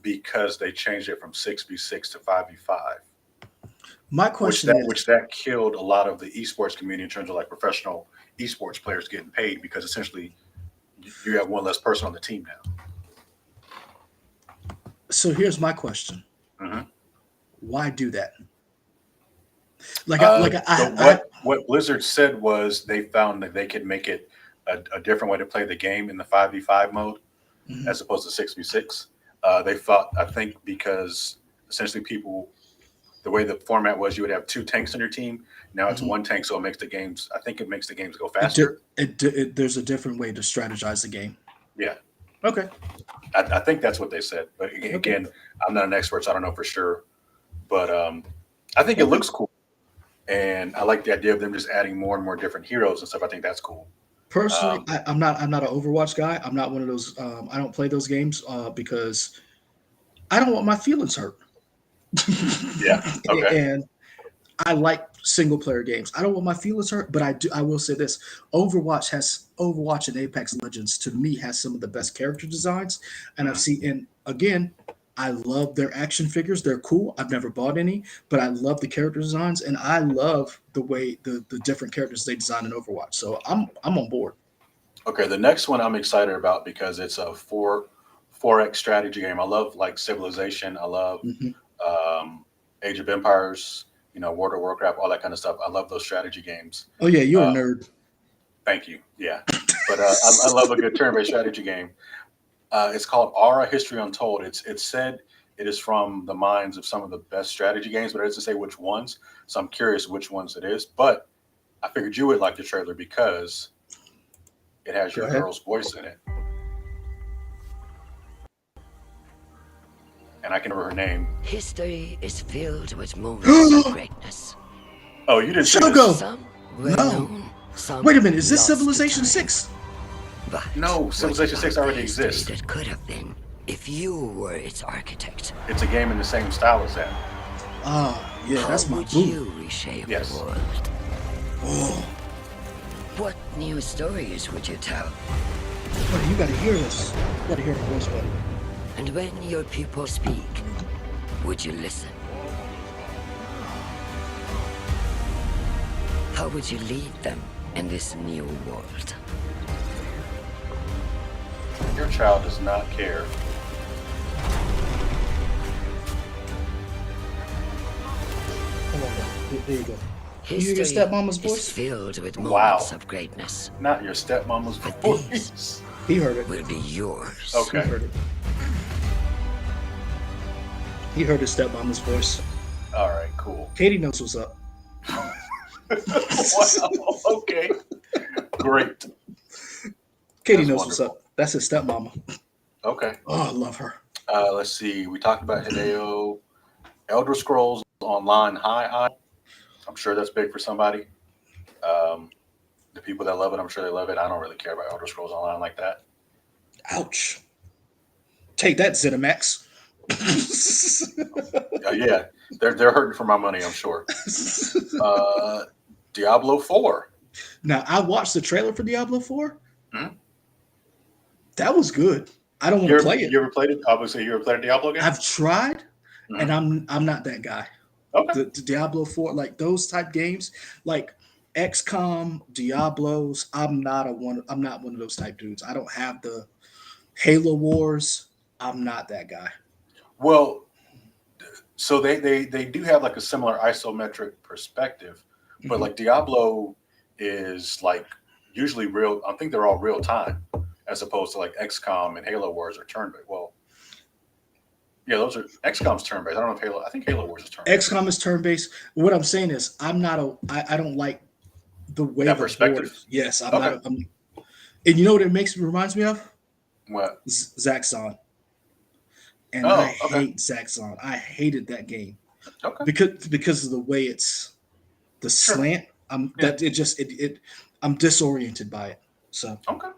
because they changed it from 6v6 to 5v5,
My
which
question
that
is,
which that killed a lot of the esports community in terms of like professional esports players getting paid because essentially you have one less person on the team
so here's my question:
now. Hmm.
why do that? Like,
The what Blizzard said was they found that they could make it a different way to play the game in the 5v5 mode
mhm,
as opposed to 6v6. They thought, I think, because essentially people, the way the format was, you would have two tanks on your team. Now it's
mhm.
one tank, so it makes the games. I think it makes the games go faster.
There's a different way to strategize the game.
Yeah,
Okay,
I think that's what they said. But
okay,
again, I'm not an expert, so I don't know for sure. But I think it
okay.
looks cool, and I like the idea of them just adding more and more different heroes and stuff. I think that's cool.
Personally,
Um,
I'm not an Overwatch guy. I'm not one of those. I don't play those games because I don't want my feelings hurt.
yeah. Okay.
And I like single player games. I don't want my feelings hurt, but I do. I will say this: Overwatch and Apex Legends to me has some of the best character designs, and I've
Mhm.
seen. And again, I love their action figures. They're cool. I've never bought any, but I love the character designs, and I love the way the different characters they design in Overwatch. So I'm on board.
Okay, the next one I'm excited about because it's a 4x strategy game. I love like Civilization. I love
Hmm.
Age of Empires. World of Warcraft, all that kind of stuff. I love those strategy games.
Oh yeah, you're a
Uh,
nerd.
Thank you. Yeah, but I love a good turn-based strategy game. It's called Aura History Untold. It's said it is from the minds of some of the best strategy games, but it doesn't say which ones. So I'm curious which ones it is. But I figured you would like the trailer because it has
Go
your
ahead.
girl's voice in it. and I can remember her name.
History is filled with moments of greatness.
Oh, you didn't see
Shogo!
this?
Some well
No.
known, some
Wait a minute, is this
lost to
Civilization
time.
6?
But
No,
what
Civilization 6
about
already
the history
exists.
that could have been if you were its architect?
It's a game in the same style as that.
Ah, yeah,
How
that's my
would
boo.
you reshape
Yes.
the world?
Oh,
What new stories would you tell?
buddy, you gotta hear this. You gotta hear the voice, buddy.
And when your people speak, would you listen? How would you lead them in this new world?
Your child does not care.
Come on, there you go. You hear
History
your stepmama's
is
voice?
filled with
Wow.
moments of greatness.
Not your stepmama's
But
voice.
these
He heard it.
will be yours.
Okay.
He heard it. He heard his stepmama's voice.
All right, cool.
Katie knows what's up.
Wow. Okay. Great.
Katie
That's
knows what's
wonderful.
up. That's his stepmama.
Okay.
Oh, I love her.
Let's see. We talked about Hideo. Elder Scrolls Online High. I'm sure that's big for somebody. The people that love it, I'm sure they love it. I don't really care about Elder Scrolls Online like that.
Ouch. Take that, ZeniMax.
Yeah, they're hurting for my money, I'm sure. Diablo 4.
Now, I watched the trailer for Diablo 4.
Mhm.
That was good. I don't want
You
to
ever,
play it.
you ever played it? Obviously, you ever played a Diablo game?
I've tried,
Mhm.
and I'm not that guy.
Okay.
The Diablo 4, like those type games, like XCOM, Diablos, I'm not one of those type dudes. I don't have the Halo Wars. I'm not that guy.
Well, so they do have like a similar isometric perspective, but
Mhm.
like Diablo is like usually real. I think they're all real time, as opposed to like XCOM and Halo Wars are turn based. Well, yeah, those are XCOM's turn based. I don't know if Halo. I think Halo Wars is turn based.
XCOM is turn based. What I'm saying is, I don't like the way
That
the
perspective?
board is. Yes, I'm
Okay.
not. And you know what it reminds me of?
What?
Zaxxon. And
Oh,
I
okay.
hate Zaxxon. I hated that game
Okay.
because of the way it's the
Sure.
slant.
Yeah.
I'm disoriented by it. So
Okay.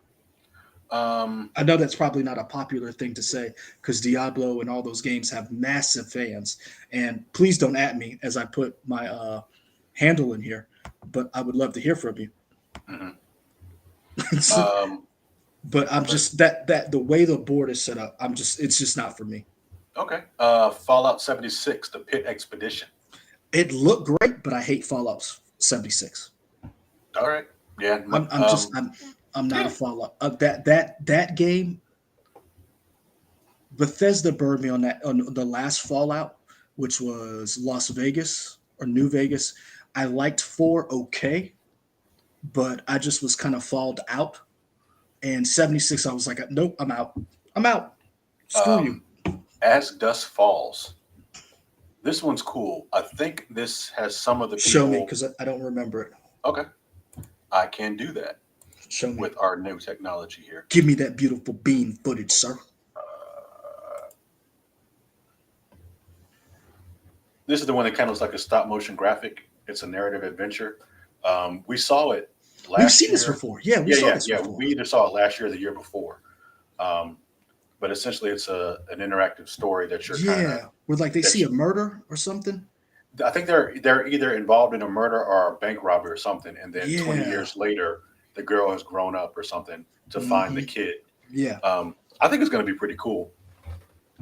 I know that's probably not a popular thing to say because Diablo and all those games have massive fans. And please don't at me as I put my handle in here, but I would love to hear from you.
Mhm.
But I'm just that the way the board is set up, it's just not for me.
Okay. Fallout 76, The Pit Expedition.
It looked great, but I hate Fallout 76.
All right. Yeah.
I'm not a Fallout. That game, Bethesda burned me on the last Fallout, which was Las Vegas or New Vegas. I liked 4 okay, but I just was kind of falled out. And 76, I was like, nope, I'm out. I'm out. Screw you.
As Dusk Falls. This one's cool. I think this has some of the people.
Show me because I don't remember it.
Okay. I can do that
Show me.
with our new technology here.
Give me that beautiful beam footage, sir.
This is the one that kind of looks like a stop motion graphic. It's a narrative adventure. We saw it last
We've seen
year.
this before. Yeah, we saw this before.
We either saw it last year or the year before. But essentially, it's an interactive story that you're kind of.
Where like they see a murder or something.
I think they're either involved in a murder or a bank robbery or something, and then 20 years later, the girl has grown up or something to find the kid.
Yeah.
I think it's going to be pretty cool.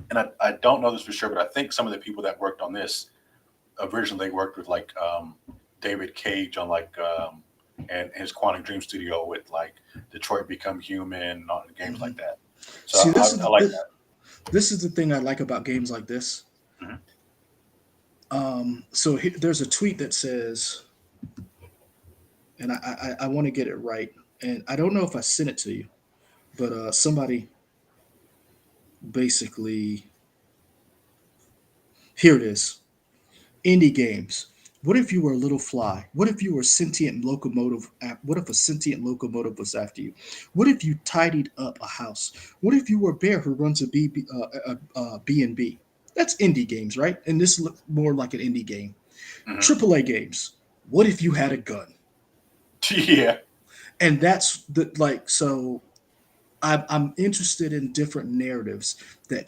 And I don't know this for sure, but I think some of the people that worked on this originally worked with like David Cage on like and his Quantum Dream Studio with like Detroit Become Human and all the games like that. So I like that.
This is the thing I like about games like this.
Mm-hmm.
So there's a tweet that says, and I want to get it right, and I don't know if I sent it to you, but somebody basically, here it is. Indie games. What if you were a little fly? What if you were a sentient locomotive? What if a sentient locomotive was after you? What if you tidied up a house? What if you were a bear who runs a B&B? That's indie games, right? And this looked more like an indie game.
Mhm.
AAA games. What if you had a gun?
Yeah.
And that's the like. So I'm interested in different narratives that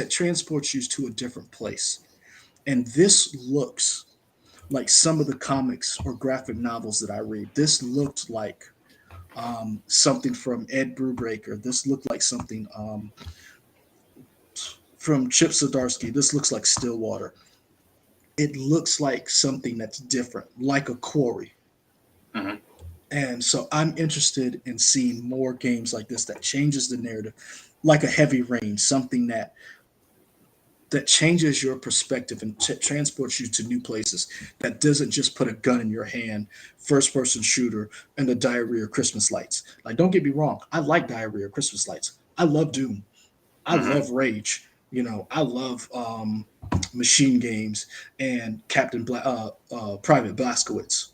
transport you to a different place. And this looks like some of the comics or graphic novels that I read. This looked like something from Ed Brubaker. This looked like something from Chip Zdarsky. This looks like Stillwater. It looks like something that's different, like a Quarry.
Mhm.
And so I'm interested in seeing more games like this that changes the narrative, like a Heavy Rain, something that changes your perspective and transports you to new places, that doesn't just put a gun in your hand, first person shooter, and the Diarrhea Christmas Lights. Like, don't get me wrong, I like Diarrhea Christmas Lights. I love Doom. I
Mhm.
love Rage. I love machine games and Private Blaskowitz.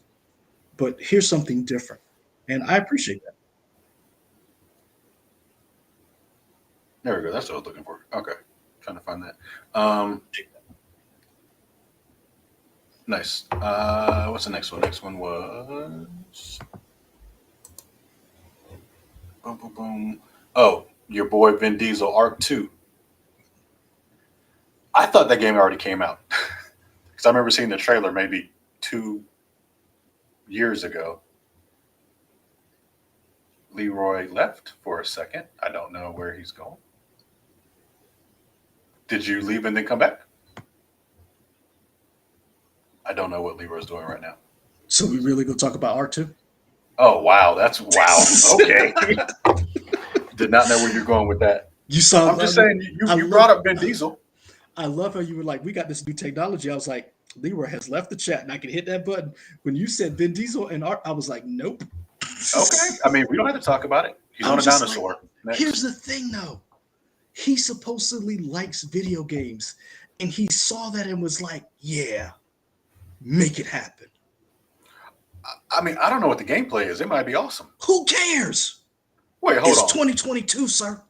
But here's something different, and I appreciate that.
There we go. That's what I was looking for. Okay. Trying to find that. Um, nice. What's the next one? Next one was boom, boom, boom. Oh, your boy Vin Diesel Arc 2. I thought that game already came out because I remember seeing the trailer maybe 2 years ago. Leroy left for a second. I don't know where he's going. Did you leave and then come back? I don't know what Leroy's doing right now.
So we really go talk about R2?
Oh wow, that's wow. Okay, did not know where you're going with that.
You saw
I'm just
that?
saying
I
you brought
love
up Vin Diesel.
I love how you were like, we got this new technology. I was like, Leroy has left the chat and I can hit that button. When you said Vin Diesel and Art, I was like, nope.
Okay, I mean we don't have to talk about it. He's
I'm
on a
just like,
dinosaur.
here's
Next,
the thing though. He supposedly likes video games. And he saw that and was like, yeah, make it happen.
I mean I don't know what the gameplay is. It might be awesome.
Who cares?
Wait, hold
It's
on.
2022, sir.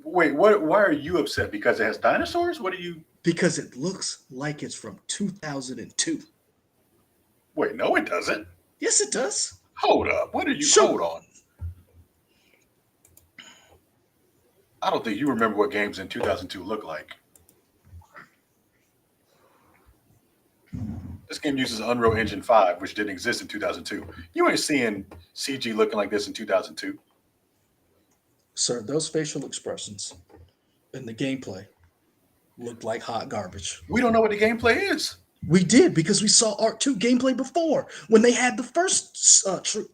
Wait, what? Why are you upset? Because it has dinosaurs? What are you?
Because it looks like it's from 2002.
Wait, no, it doesn't.
Yes, it does.
Hold up. What are you?
Sure.
Hold on. I don't think you remember what games in 2002 look like. This game uses Unreal Engine 5, which didn't exist in 2002. You ain't seeing CG looking like this in 2002.
Sir, those facial expressions and the gameplay looked like hot garbage.
We don't know what the gameplay is.
We did because we saw Art 2 gameplay before when they had the first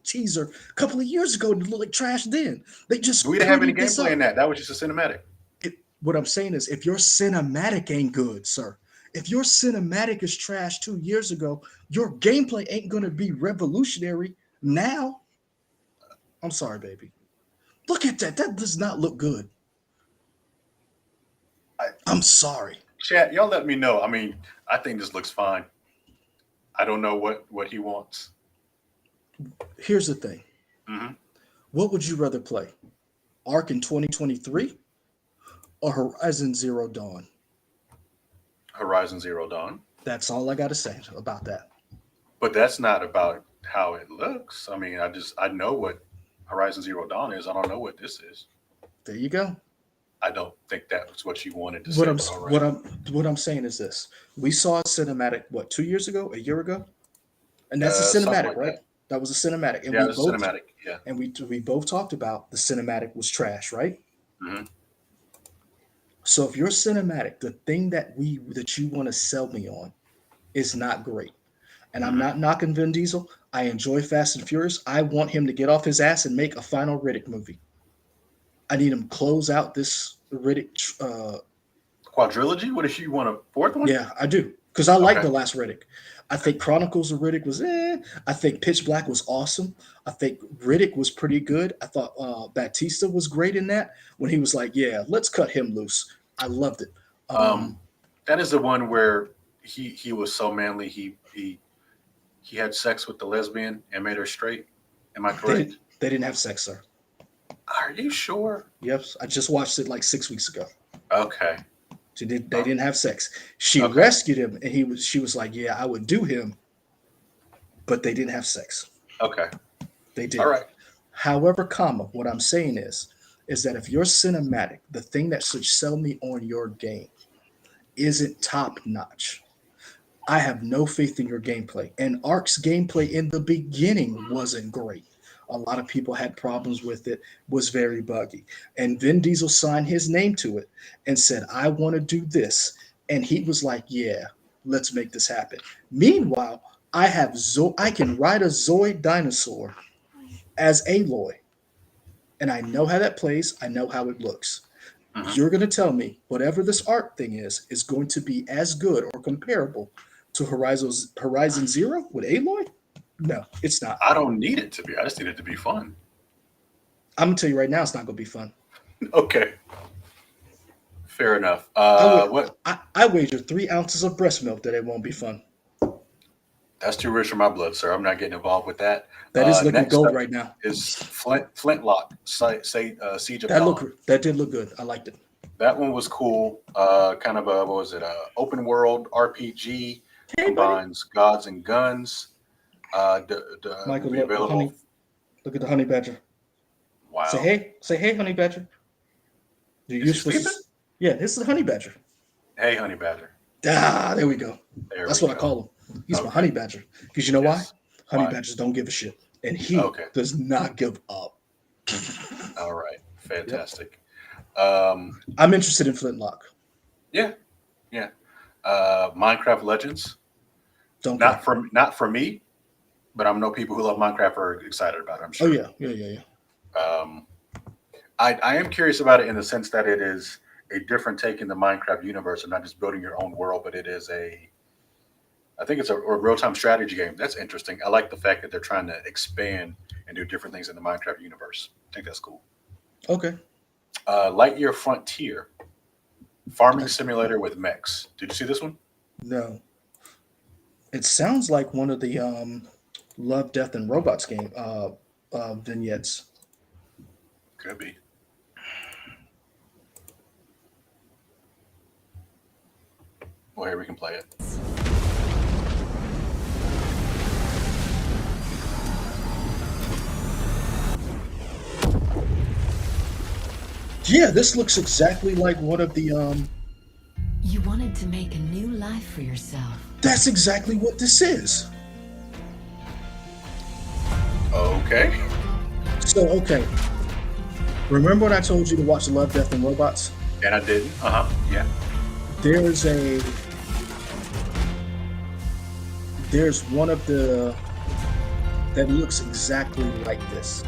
teaser a couple of years ago and it looked like trash then. They just
We didn't have any
prettied this
gameplay
up.
in that. That was just a cinematic.
What I'm saying is if your cinematic ain't good, sir, if your cinematic is trash 2 years ago, your gameplay ain't going to be revolutionary now. I'm sorry, baby. Look at that. That does not look good. I'm sorry.
Chat, y'all let me know. I mean, I think this looks fine. I don't know what he wants.
Here's the thing.
Mm-hmm.
What would you rather play? Ark in 2023 or Horizon Zero Dawn?
Horizon Zero Dawn.
That's all I got to say about that.
But that's not about how it looks. I mean, I know what Horizon Zero Dawn is. I don't know what this is.
There you go.
I don't think that's what you wanted to say.
What I'm saying is this: we saw a cinematic 2 years ago, a year ago, and that's a
Something
cinematic,
like
right? That was a cinematic, and
Yeah,
we
it's
both
cinematic. Yeah.
and we both talked about the cinematic was trash, right?
Mm-hmm.
So if your cinematic, the thing that you want to sell me on, is not great, and I'm
Mm-hmm.
not knocking Vin Diesel. I enjoy Fast and Furious. I want him to get off his ass and make a final Riddick movie. I need him to close out this Riddick.
Quadrilogy? What if you want a fourth one?
Yeah, I do. Because I like
Okay.
the last Riddick. I think Chronicles of Riddick was I think Pitch Black was awesome. I think Riddick was pretty good. I thought Batista was great in that when he was like, yeah, let's cut him loose. I loved it.
That is the one where he was so manly he had sex with the lesbian and made her straight. Am I correct?
They didn't have sex, sir.
Are you sure?
Yep. I just watched it like 6 weeks ago.
Okay.
They didn't have sex. She
Okay.
rescued him, and she was like, "Yeah, I would do him," but they didn't have sex.
Okay.
They
All
didn't.
right.
However, what I'm saying is that if your cinematic, the thing that should sell me on your game, isn't top notch, I have no faith in your gameplay. And Ark's gameplay in the beginning wasn't great. A lot of people had problems with it, was very buggy. And Vin Diesel signed his name to it and said, I want to do this. And he was like, yeah, let's make this happen. Meanwhile, I can ride a Zoid dinosaur as Aloy. And I know how that plays. I know how it looks.
Mhm.
You're going to tell me whatever this art thing is going to be as good or comparable to Horizon Zero with Aloy? No, it's not.
I don't need it to be. I just need it to be fun.
I'm gonna tell you right now, it's not gonna be fun.
Okay. Fair enough.
I would,
What?
I wager 3 ounces of breast milk that it won't be fun.
That's too rich for my blood, sir. I'm not getting involved with that.
That is liquid
Next
gold
up
right now.
is Flintlock, Siege of
That
Dawn.
that did look good. I liked it.
That one was cool. Kind of a, what was it? Open world RPG,
Hey, buddy.
combines gods and guns.
Michael,
Will be
look,
available.
look at the honey badger.
Wow.
Say hey, honey badger. You're
Is he
supposed to.
sleeping?
Yeah, this is the honey badger.
Hey, honey badger.
Ah, there we go.
There
That's
we
what I
go.
call him. He's my
Okay.
honey badger. Because you know why?
Yes.
Honey
Why?
badgers don't give a shit, and he
Okay.
does not give up.
All right. Fantastic.
I'm interested in Flintlock.
Yeah. Yeah. Minecraft Legends.
Don't care.
Not for me, but I know people who love Minecraft are excited about it. I'm
Oh
sure.
yeah.
I am curious about it in the sense that it is a different take in the Minecraft universe and not just building your own world, but I think it's a real-time strategy game. That's interesting. I like the fact that they're trying to expand and do different things in the Minecraft universe. I think that's cool.
Okay.
Lightyear Frontier, farming simulator with mechs. Did you see this one?
No. It sounds like one of the Love, Death, and Robots game vignettes.
Could be. Well, here we can play it.
Yeah, this looks exactly like one of the
You wanted to make a new life for yourself.
That's exactly what this is.
Okay.
So okay. Remember when I told you to watch Love, Death, and Robots?
And I didn't. Yeah.
There's one of the that looks exactly like this.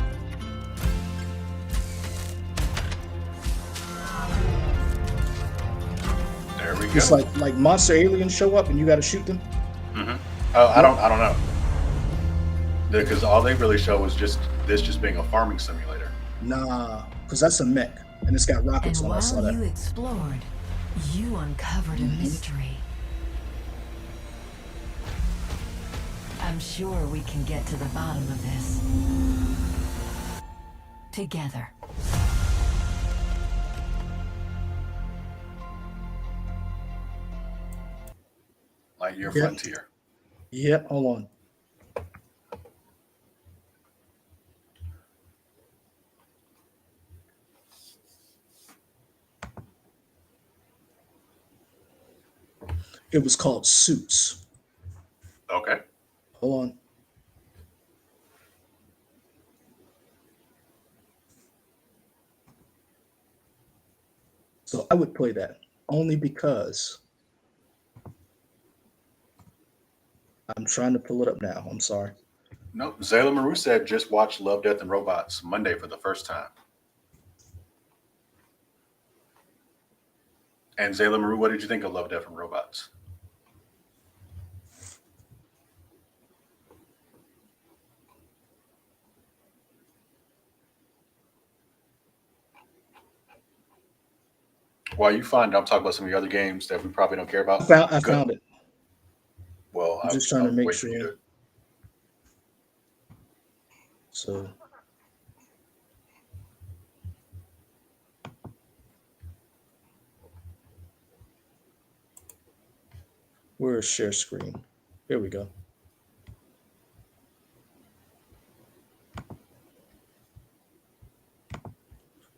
There we go.
It's like monster aliens show up and you got to shoot them.
I don't know. Because all they really show is just being a farming simulator.
Nah, because that's a mech and it's got rockets
And
on. I saw
while you
that.
explored, you uncovered a mystery. I'm sure we can get to the bottom of this. Together.
Lightyear
Yeah.
Frontier.
Yep, hold on. It was called Suits.
Okay.
Hold on. So I would play that only because I'm trying to pull it up now. I'm sorry.
Nope. Zayla Maru said just watch Love, Death, and Robots Monday for the first time. And Zayla Maru, what did you think of Love, Death, and Robots? While you find, I'll talk about some of the other games that we probably don't care about.
I
Good.
found it.
Well,
I'm just trying to
I'll
make
wait for you
sure.
to-
So Where's share screen? Here we go.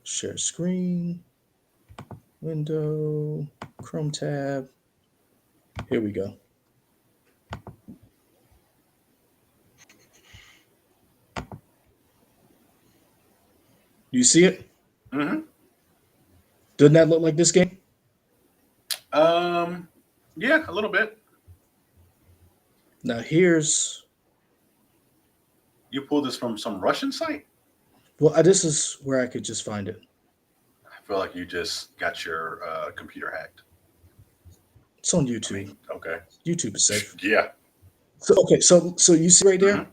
Share screen, window, Chrome tab. Here we go. You see it?
Mm-hmm.
Doesn't that look like this game?
Yeah, a little bit.
Now here's
You pulled this from some Russian site?
this is where I could just find it.
I feel like you just got your computer hacked.
It's on
I
YouTube.
mean, okay.
YouTube is safe.
Yeah.
So okay, so you see right there?
Mhm.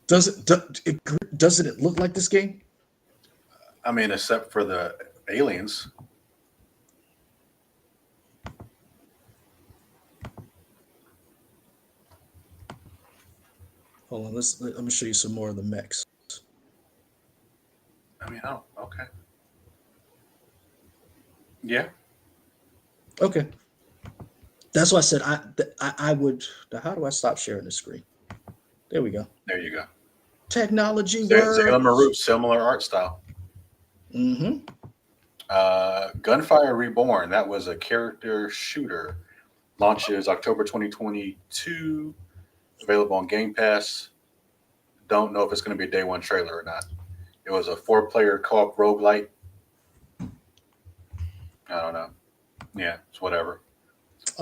Doesn't it look like this game?
I mean, except for the aliens.
Hold on, let me show you some more of the mechs.
I mean, oh, okay. Yeah.
Okay, that's why I said I would. How do I stop sharing the screen? There we go.
There you go.
Technology
Salem
works.
Roof, similar art style.
Mm-hmm.
Gunfire Reborn, that was a character shooter. Launches October 2022. Available on Game Pass. Don't know if it's going to be a day one trailer or not. It was a 4-player co-op roguelite. I don't know. Yeah, it's whatever.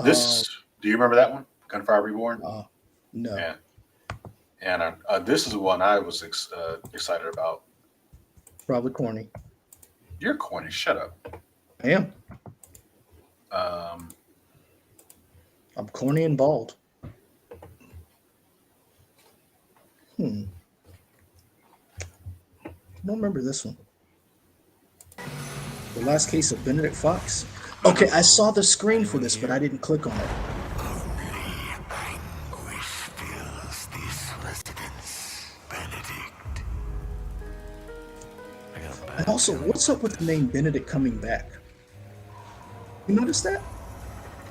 This, do you remember that one? Gunfire Reborn?
No.
Yeah. And this is one I was excited about.
Probably corny.
You're corny. Shut up.
I am.
Um,
I'm corny and bald. I don't remember this one. The Last Case of Benedict Fox. Okay, I saw the screen for this, but I didn't click on it.
Anguish fills this residence, Benedict. I got a bad
And also, what's up with the name Benedict coming back? You notice that?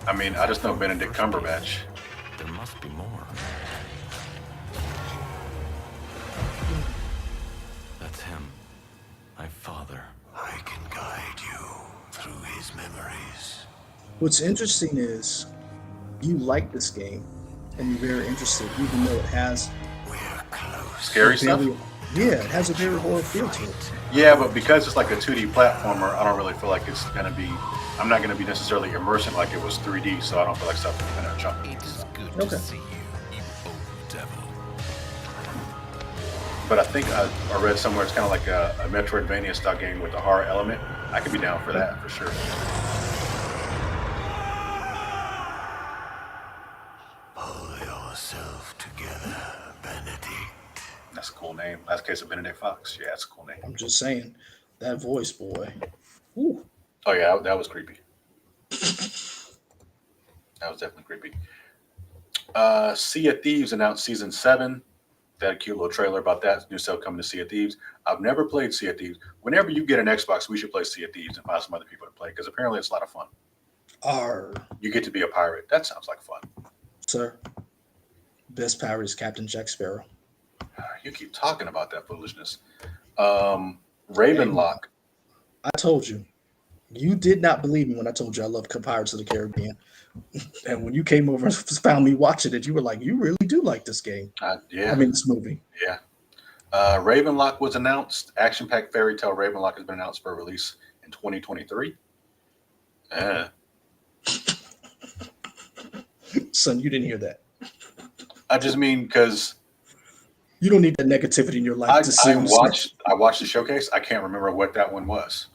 I mean, I just know Benedict Cumberbatch.
There must be more. That's him. My father. I can guide you through his memories.
What's interesting is you like this game and you're very interested, even though it has
We're close.
Scary stuff?
yeah, it has a very horror feel to it.
Yeah, but because it's like a 2D platformer, I don't really feel like it's going to be, I'm not going to be necessarily immersed like it was 3D, so I don't feel like stuff is going to jump.
It's good
Okay.
to see you, you old devil.
But I think I read somewhere it's kind of like a Metroidvania style game with a horror element. I could be down for that, for sure.
Pull yourself together, Benedict.
That's a cool name. Last Case of Benedict Fox. Yeah, that's a cool name.
I'm just saying, that voice, boy. Ooh.
Oh, yeah, that was creepy. That was definitely creepy. Sea of Thieves announced Season 7. They had a cute little trailer about that. New stuff coming to Sea of Thieves. I've never played Sea of Thieves. Whenever you get an Xbox, we should play Sea of Thieves and find some other people to play because apparently it's a lot of fun.
Arr,
You get to be a pirate. That sounds like fun.
sir. Best pirate is Captain Jack Sparrow.
You keep talking about that foolishness. Ravenlock.
I told you. You did not believe me when I told you I love Pirates of the Caribbean. And when you came over and found me watching it, you were like, you really do like this game.
Yeah.
I mean, this movie.
Yeah. Ravenlock was announced. Action-packed fairy tale Ravenlock has been announced for release in 2023.
Son, you didn't hear that.
I just mean because
You don't need that negativity in your life
I
to see.
watched the showcase. I can't remember what that one was,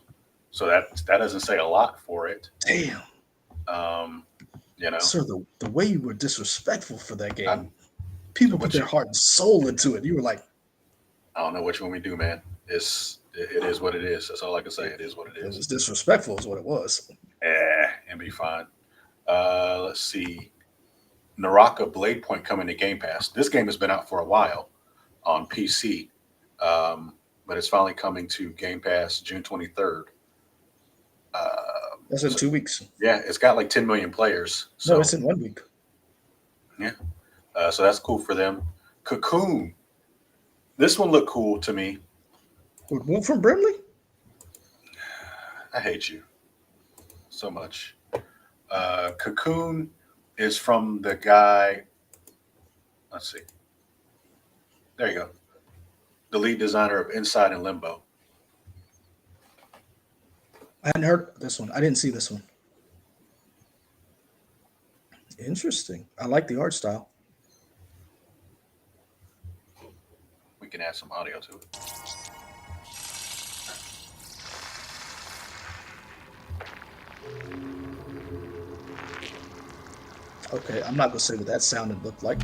so that doesn't say a lot for it.
Damn.
You know,
Sir, the way you were disrespectful for that game.
so
People put
what
their
you-
heart and soul into it. You were like,
I don't know which one we do, man. It is what it is. That's all I can say. It is what it
it
is.
was disrespectful is what it was.
And be fine. Let's see. Naraka Blade Point coming to Game Pass. This game has been out for a while on PC. but it's finally coming to Game Pass June 23rd.
That's in 2 weeks.
Yeah, it's got like 10 million players. So
No, it's in 1 week.
yeah, so that's cool for them. Cocoon. This one looked cool to me.
One from Brimley?
I hate you so much. Cocoon is from the guy. Let's see. There you go. The lead designer of Inside and Limbo.
I hadn't heard this one. I didn't see this one. Interesting. I like the art style.
We can add some audio to it.
Okay, I'm not gonna say what that sounded looked like.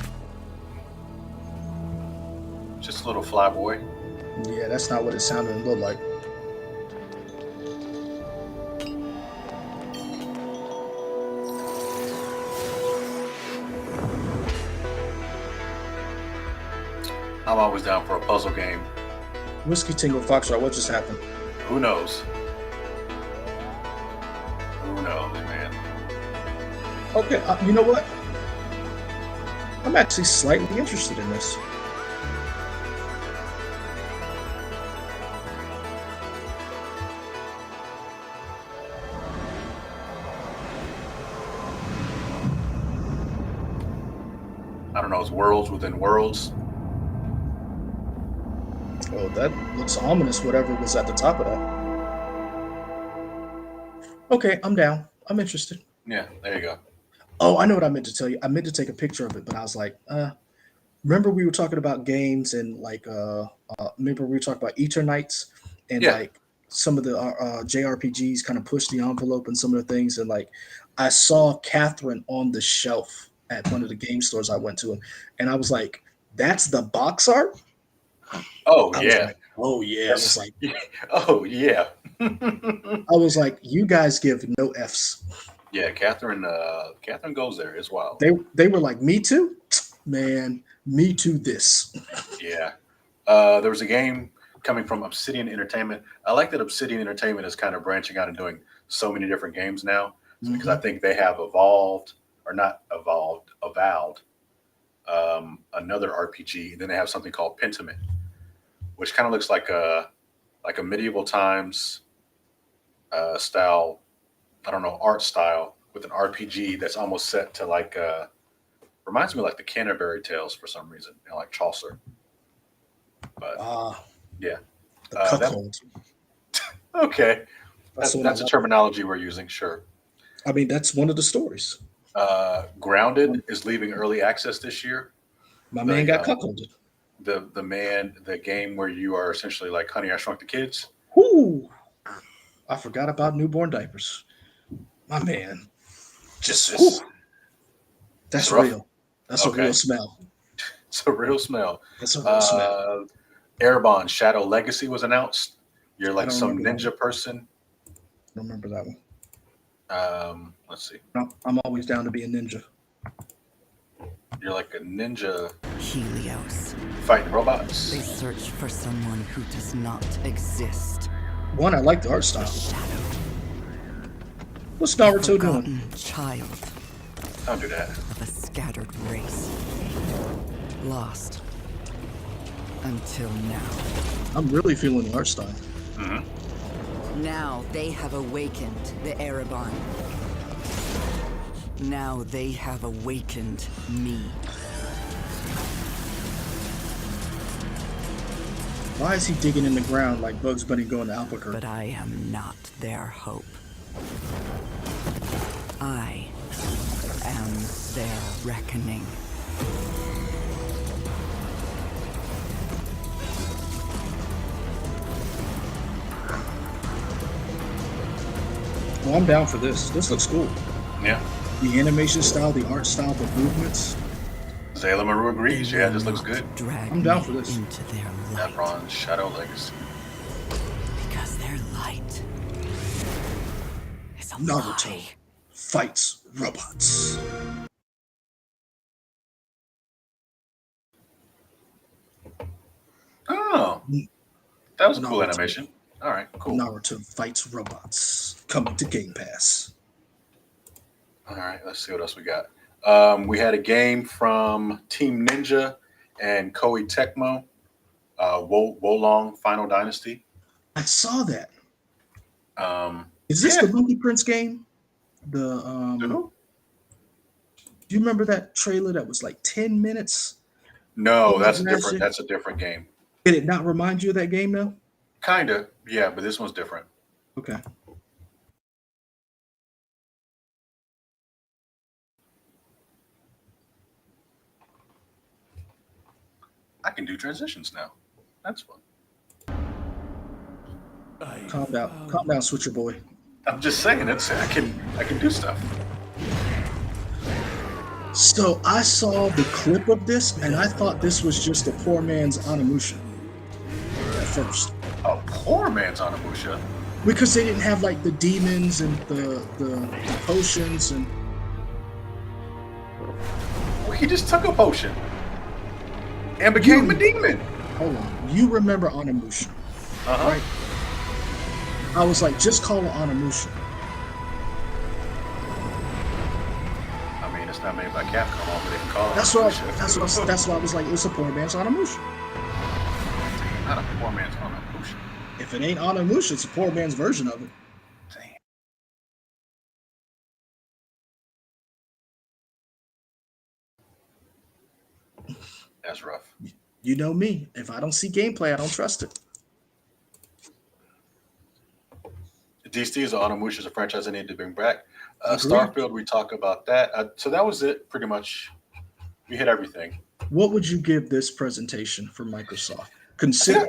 Just a little flyboy.
Yeah, that's not what it sounded and looked like.
I'm always down for a puzzle game.
Whiskey Tingle Foxtrot, what just happened?
Who knows? Who knows, man?
Okay, you know what? I'm actually slightly interested in this.
I don't know. It's worlds within worlds.
Oh, that looks ominous, whatever was at the top of that. Okay, I'm down. I'm interested.
Yeah, there you go.
Oh, I know what I meant to tell you. I meant to take a picture of it, but I was like, remember we were talking about games and like, remember we were talking about Eternights and
Yeah.
like some of the JRPGs kind of push the envelope and some of the things. And like, I saw Catherine on the shelf at one of the game stores I went to, and I was like, that's the box art?
Oh,
I was
yeah.
like, oh yeah. I was like,
Oh, yeah.
I was like, you guys give no F's.
Yeah, Catherine goes there as well.
They were like, me too? Man, me too this.
Yeah. There was a game coming from Obsidian Entertainment. I like that Obsidian Entertainment is kind of branching out and doing so many different games now because I think they have avowed another RPG. And then they have something called Pentiment, which kind of looks like a medieval times style, I don't know, art style with an RPG that's almost set to like reminds me of like the Canterbury Tales for some reason, like Chaucer. But yeah,
The cuckold.
Okay,
That's
that's a terminology we're using. Sure.
I mean, that's one of the stories.
Grounded is leaving early access this year.
My man got cuckolded.
The game where you are essentially like Honey, I Shrunk the Kids.
Whoo! I forgot about newborn diapers. My man.
Just
That's
rough.
real. That's
Okay.
a real smell.
It's a real smell.
That's a real smell.
Airborne Shadow Legacy was announced. You're like
don't
some
remember that
ninja person.
I don't remember that one.
Let's see.
No, I'm always down to be a ninja.
You're like a ninja
Helios.
fighting robots.
They search for someone who does not exist.
One, I like the art style.
Shadow.
What's Naruto doing?
Forgotten child
Don't do that.
of a scattered race. Lost. Until now.
I'm really feeling the art style.
Now they have awakened the Erebon. Now they have awakened me.
Why is he digging in the ground like Bugs Bunny going to Albuquerque?
But I am not their hope. I am their reckoning.
Well, I'm down for this. This looks cool.
Yeah.
The animation style, the art style, the movements.
Zayla Maru agrees. Yeah, this looks good.
Drag
I'm down
me
for this.
into their light.
Airborne Shadow Legacy.
Because their light is a
Naruto
lie.
fights robots.
Oh, That was a cool animation. All right, cool.
Naruto Fights Robots coming to Game Pass.
All right, let's see what else we got. We had a game from Team Ninja and Koei Tecmo, Wolong Final Dynasty.
I saw that.
Um,
Is this
yeah.
the Monkey Prince game? The
Who?
do you remember that trailer that was like 10 minutes?
No,
Oh,
that's a
Magic.
different. That's a different game.
Did it not remind you of that game though?
Kinda, yeah, but this one's different.
Okay.
I can do transitions now. That's fun.
Calm down, Switcher boy.
I'm just saying, I can do stuff.
So I saw the clip of this, and I thought this was just a poor man's Onimusha at first,
A poor man's Onimusha.
because they didn't have like the demons and the potions and.
Well, he just took a potion and became a demon.
Hold on, you remember Onimusha, right? I was like, just call it Onimusha.
I mean, it's not made by Capcom, but they can call it.
That's
Onimusha.
that's why I was like, it's a poor man's Onimusha.
Not a poor man's Onimusha.
If it ain't Onimusha, it's a poor man's version of it.
Damn. That's rough.
You know me. If I don't see gameplay, I don't trust it.
DC is Onimusha is a franchise I need to bring back.
Agreed.
Starfield, we talk about that. So that was it, pretty much. We hit everything.
What would you give this presentation for Microsoft?
I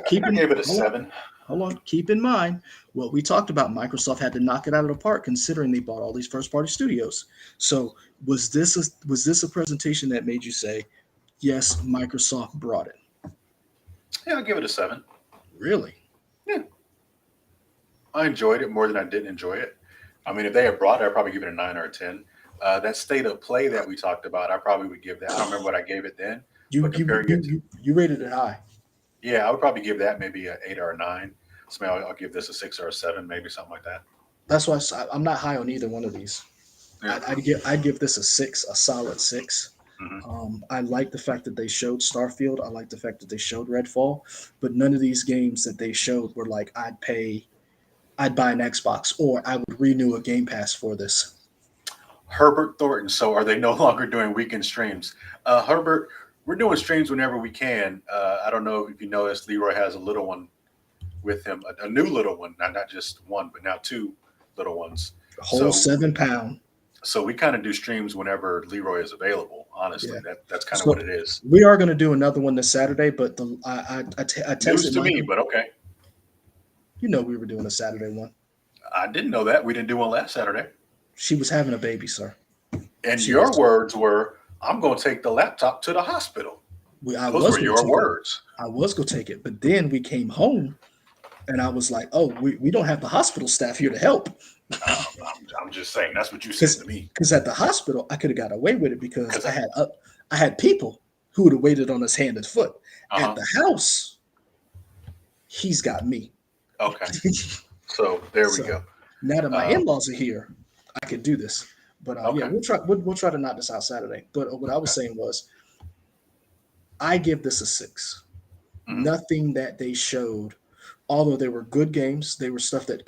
gave it a 7.
Hold on. Keep in mind what we talked about. Microsoft had to knock it out of the park, considering they bought all these first-party studios. So was this a presentation that made you say, yes, Microsoft brought it?
Yeah, I'll give it a 7.
Really?
Yeah. I enjoyed it more than I didn't enjoy it. I mean, if they had brought it, I'd probably give it a 9 or a 10. That state of play that we talked about, I probably would give that. I don't remember what I gave it then.
You rated it high.
Yeah, I would probably give that maybe an 8 or a 9. So maybe I'll give this a 6 or a 7, maybe something like that.
That's why I'm not high on either one of these.
Yeah.
I'd give this a 6, a solid 6. I like the fact that they showed Starfield. I like the fact that they showed Redfall, but none of these games that they showed were like, I'd buy an Xbox or I would renew a Game Pass for this.
Herbert Thornton. So are they no longer doing weekend streams? Herbert, we're doing streams whenever we can. I don't know if you noticed, Leroy has a little one with him, a new little one, not just one, but now 2 little ones.
A whole 7 pound.
So we kind of do streams whenever Leroy is available. Honestly,
Yeah.
that's kind of what it is.
We are going to do another one this Saturday, but I texted
News to me,
Michael.
but okay.
You know we were doing a Saturday one.
I didn't know that. We didn't do one last Saturday.
She was having a baby, sir.
And your words were, "I'm going to take the laptop to the hospital." Those were your words.
I was going to take it, but then we came home, and I was like, "Oh, we don't have the hospital staff here to help."
I'm just saying that's what you said to me.
Because at the hospital, I could have got away with it because I had people who would have waited on us hand and foot. At the house, he's got me.
Okay, so there we go.
Now that my in-laws are here, I can do this. But yeah, we'll try to knock this out Saturday. But what I was saying was, I give this a 6. Nothing that they showed, although they were good games, they were stuff that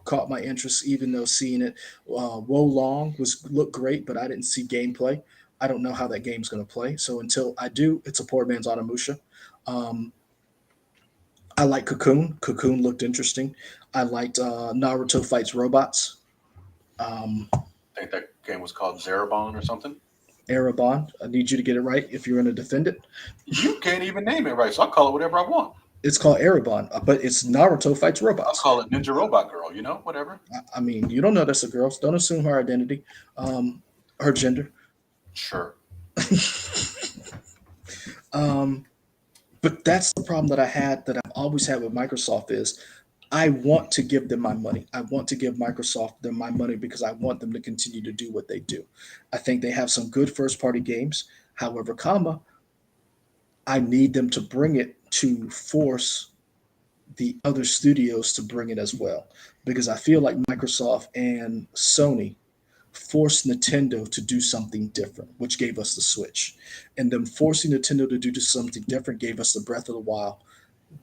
caught my interest, even though seeing it, Wolong looked great, but I didn't see gameplay. I don't know how that game's going to play. So until I do, it's a poor man's Onimusha. I like Cocoon. Cocoon looked interesting. I liked Naruto Fights Robots.
I think that game was called Zerabon or something.
Erebon. I need you to get it right if you're going to defend it.
You can't even name it right, so I'll call it whatever I want.
It's called Erebon, but it's Naruto Fights
I'll
Robots.
call it Ninja Robot Girl, whatever.
I mean, you don't know that's a girl. So don't assume her identity, her gender.
Sure.
But that's the problem that I've always had with Microsoft is I want to give them my money. I want to give Microsoft them my money because I want them to continue to do what they do. I think they have some good first-party games. However, I need them to bring it to force the other studios to bring it as well, because I feel like Microsoft and Sony forced Nintendo to do something different, which gave us the Switch. And them forcing Nintendo to do something different gave us the Breath of the Wild,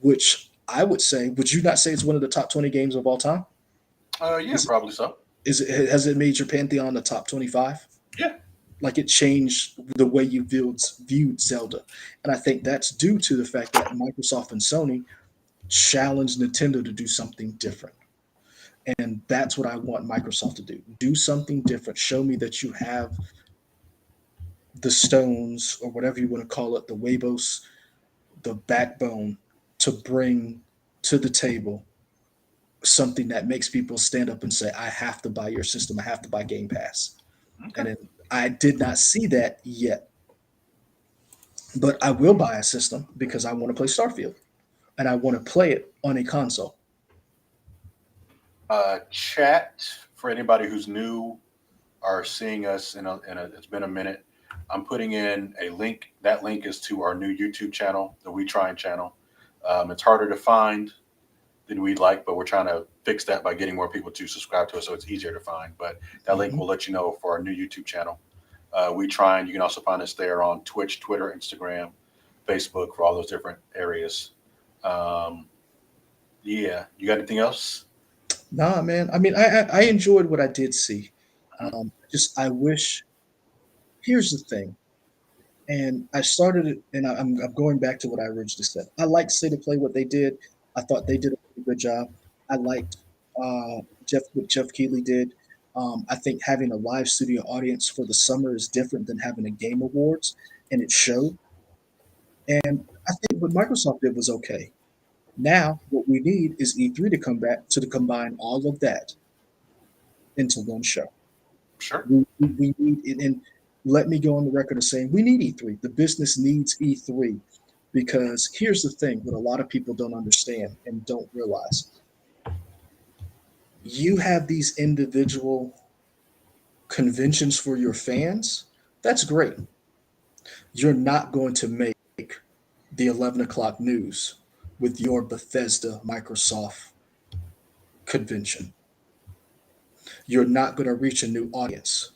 which I would say, would you not say it's one of the top 20 games of all time?
Yeah,
Is,
probably so.
has it made your Pantheon the top 25?
Yeah.
Like it changed the way you viewed Zelda. And I think that's due to the fact that Microsoft and Sony challenged Nintendo to do something different. And that's what I want Microsoft to do. Do something different. Show me that you have the stones or whatever you want to call it, the huevos, the backbone to bring to the table something that makes people stand up and say, I have to buy your system. I have to buy Game Pass.
Okay.
And I did not see that yet, but I will buy a system because I want to play Starfield and I want to play it on a console.
Chat for anybody who's new or seeing us it's been a minute. I'm putting in a link. That link is to our new YouTube channel, the We Trying channel. It's harder to find than we'd like, but we're trying to fix that by getting more people to subscribe to us so it's easier to find. But that link will let you know for our new YouTube channel. We Trying. You can also find us there on Twitch, Twitter, Instagram, Facebook, for all those different areas. Yeah. You got anything else?
Nah, man. I mean, I enjoyed what I did see. Just I wish. Here's the thing, and I started it, and I'm going back to what I originally said. I liked State of Play what they did. I thought they did a pretty good job. I liked what Jeff Keighley did. I think having a live studio audience for the summer is different than having a game awards, and it showed. And I think what Microsoft did was okay. Now, what we need is E3 to come back to combine all of that into one show.
Sure.
We need it, and let me go on the record of saying we need E3. The business needs E3 because here's the thing: what a lot of people don't understand and don't realize, you have these individual conventions for your fans. That's great. You're not going to make the 11 o'clock news with your Bethesda Microsoft convention. You're not going to reach a new audience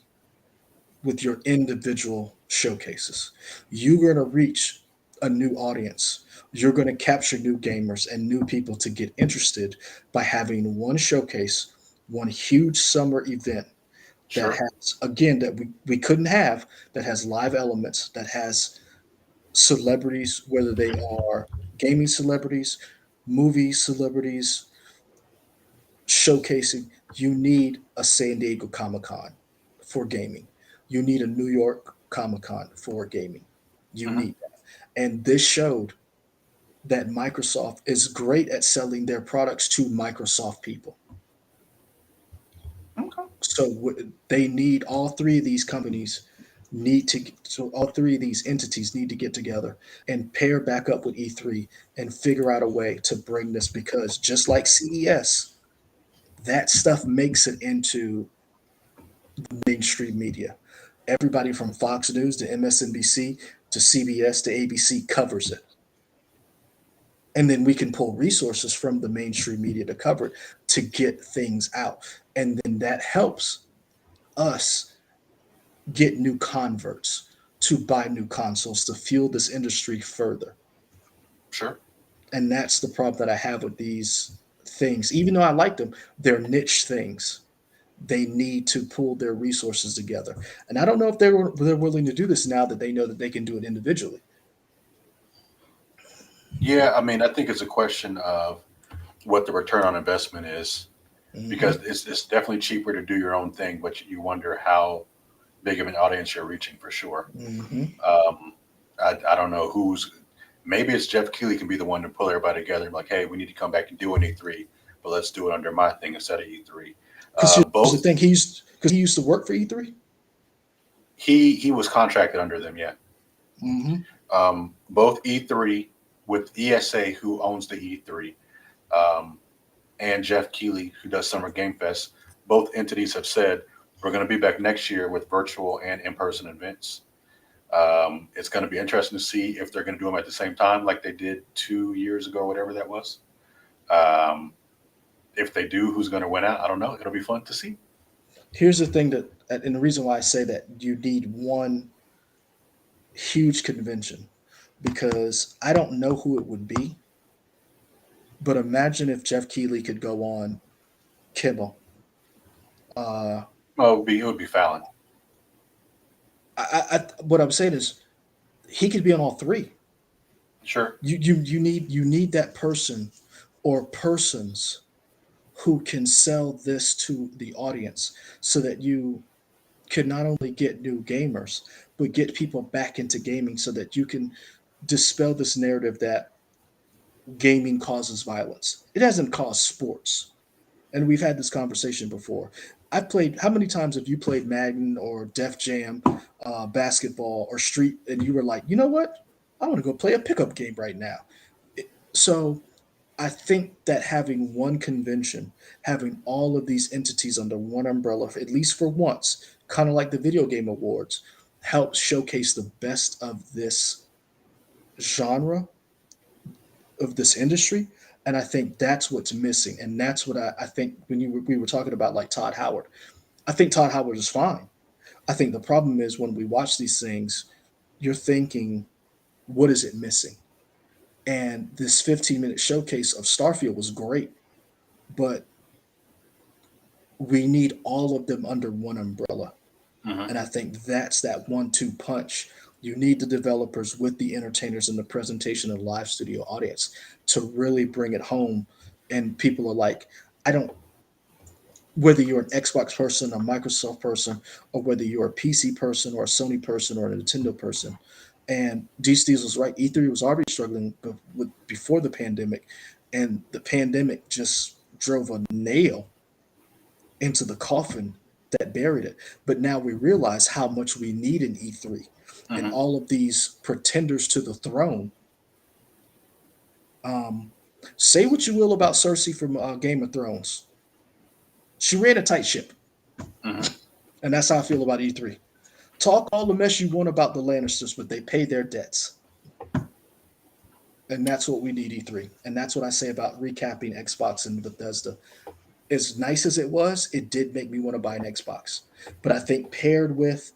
with your individual showcases. You're going to reach a new audience. You're going to capture new gamers and new people to get interested by having one showcase, one huge summer event that
Sure.
has, again, that we couldn't have, that has live elements, that has celebrities, whether they are gaming celebrities, movie celebrities, showcasing. You need a San Diego Comic Con for gaming. You need a New York Comic Con for gaming. You
Mhm.
need that. And this showed that Microsoft is great at selling their products to Microsoft people.
Okay.
So they need all three of these companies need to so all three of these entities need to get together and pair back up with E3 and figure out a way to bring this, because just like CES, that stuff makes it into mainstream media. Everybody from Fox News to MSNBC to CBS to ABC covers it. And then we can pull resources from the mainstream media to cover it to get things out. And then that helps us get new converts to buy new consoles to fuel this industry further.
Sure.
And that's the problem that I have with these things. Even though I like them, they're niche things. They need to pull their resources together. And I don't know if they're willing to do this now that they know that they can do it individually.
Yeah, I mean, I think it's a question of what the return on investment is, because
Mhm.
it's definitely cheaper to do your own thing, but you wonder how big of an audience you're reaching for sure.
Mhm.
Um, I don't know maybe it's Jeff Keighley can be the one to pull everybody together and be like, hey, we need to come back and do an E3, but let's do it under my thing instead of E3.
Because here's the
Both
thing, he used to work for E3.
he was contracted under them, yeah.
Hmm.
Both E3 with ESA, who owns the E3, um, and Jeff Keighley, who does Summer Game Fest, both entities have said we're going to be back next year with virtual and in-person events. It's going to be interesting to see if they're going to do them at the same time, like they did 2 years ago, whatever that was. If they do, who's going to win out? I don't know. It'll be fun to see.
Here's the thing and the reason why I say that you need one huge convention, because I don't know who it would be, but imagine if Jeff Keighley could go on Kimmel. Uh,
Oh, it would be Fallon.
what I'm saying is he could be on all three.
Sure.
You need that person or persons who can sell this to the audience so that you can not only get new gamers but get people back into gaming so that you can dispel this narrative that gaming causes violence. It hasn't caused sports. And we've had this conversation before. I've played, how many times have you played Madden or Def Jam, basketball or Street, and you were like, you know what? I want to go play a pickup game right now. So I think that having one convention, having all of these entities under one umbrella, at least for once, kind of like the video game awards, helps showcase the best of this genre, of this industry. And I think that's what's missing. And that's what I think when we were talking about like Todd Howard. I think Todd Howard is fine. I think the problem is when we watch these things, you're thinking, what is it missing? And this 15-minute showcase of Starfield was great, but we need all of them under one umbrella.
Hmm.
And I think that's that 1-2 punch. You need the developers with the entertainers and the presentation and live studio audience to really bring it home. And people are like, I don't, whether you're an Xbox person, a Microsoft person, or whether you're a PC person or a Sony person or a Nintendo person. And D Steves was right. E3 was already struggling before the pandemic, and the pandemic just drove a nail into the coffin that buried it. But now we realize how much we need an E3 and
Hmm.
all of these pretenders to the throne. Um, say what you will about Cersei from Game of Thrones. She ran a tight ship,
Hmm.
and that's how I feel about E3. Talk all the mess you want about the Lannisters, but they pay their debts. And that's what we need E3. And that's what I say about recapping Xbox and Bethesda. As nice as it was, it did make me want to buy an Xbox. But I think paired with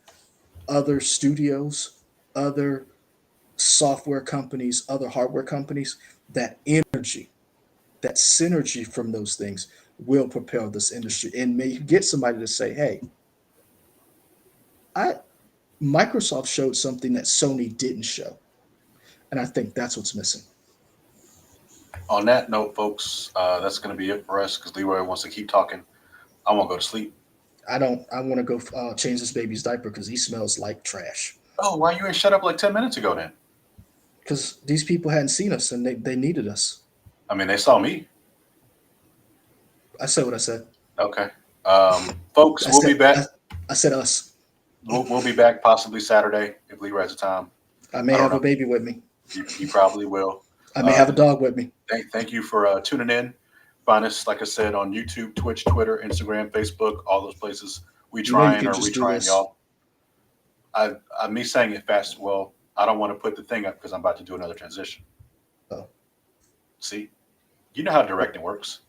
other studios, other software companies, other hardware companies, that energy, that synergy from those things will propel this industry and may get somebody to say, hey, I Microsoft showed something that Sony didn't show. And I think that's what's missing.
On that note, folks, that's going to be it for us because Leroy wants to keep talking. I want to go to sleep.
I want to go change this baby's diaper because he smells like trash.
Oh, why you ain't shut up like 10 minutes ago then?
Because these people hadn't seen us and they needed us.
I mean, they saw me.
I said what I said.
Okay. Folks,
I
we'll be
said
back.
I said us.
We'll be back possibly Saturday if Leroy has the time.
I may
I don't
have a
know.
baby with me.
You probably will.
I may have a dog with me.
Thank you for tuning in. Find us, like I said, on YouTube, Twitch, Twitter, Instagram, Facebook, all those places. We
You know you
trying
can
or
just
we
do
trying,
this.
y'all. Me saying it fast. Well, I don't want to put the thing up because I'm about to do another transition.
Oh.
See, you know how directing works.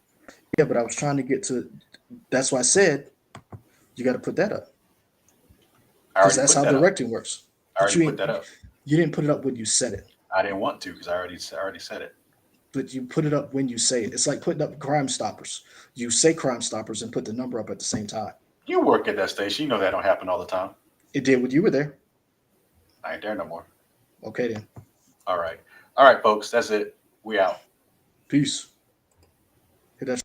Yeah, but I was trying to get to. That's why I said you got to put that up
I
because
already
that's
put
how
that up.
directing works.
I
But
already put that up.
you didn't put it up when you said it.
I didn't want to because I already said it.
But you put it up when you say it. It's like putting up Crime Stoppers. You say Crime Stoppers and put the number up at the same time.
You work at that station. You know that don't happen all the time.
It did when you were there.
I ain't there no more.
Okay then.
All right, folks. That's it. We out.
Peace. Hit that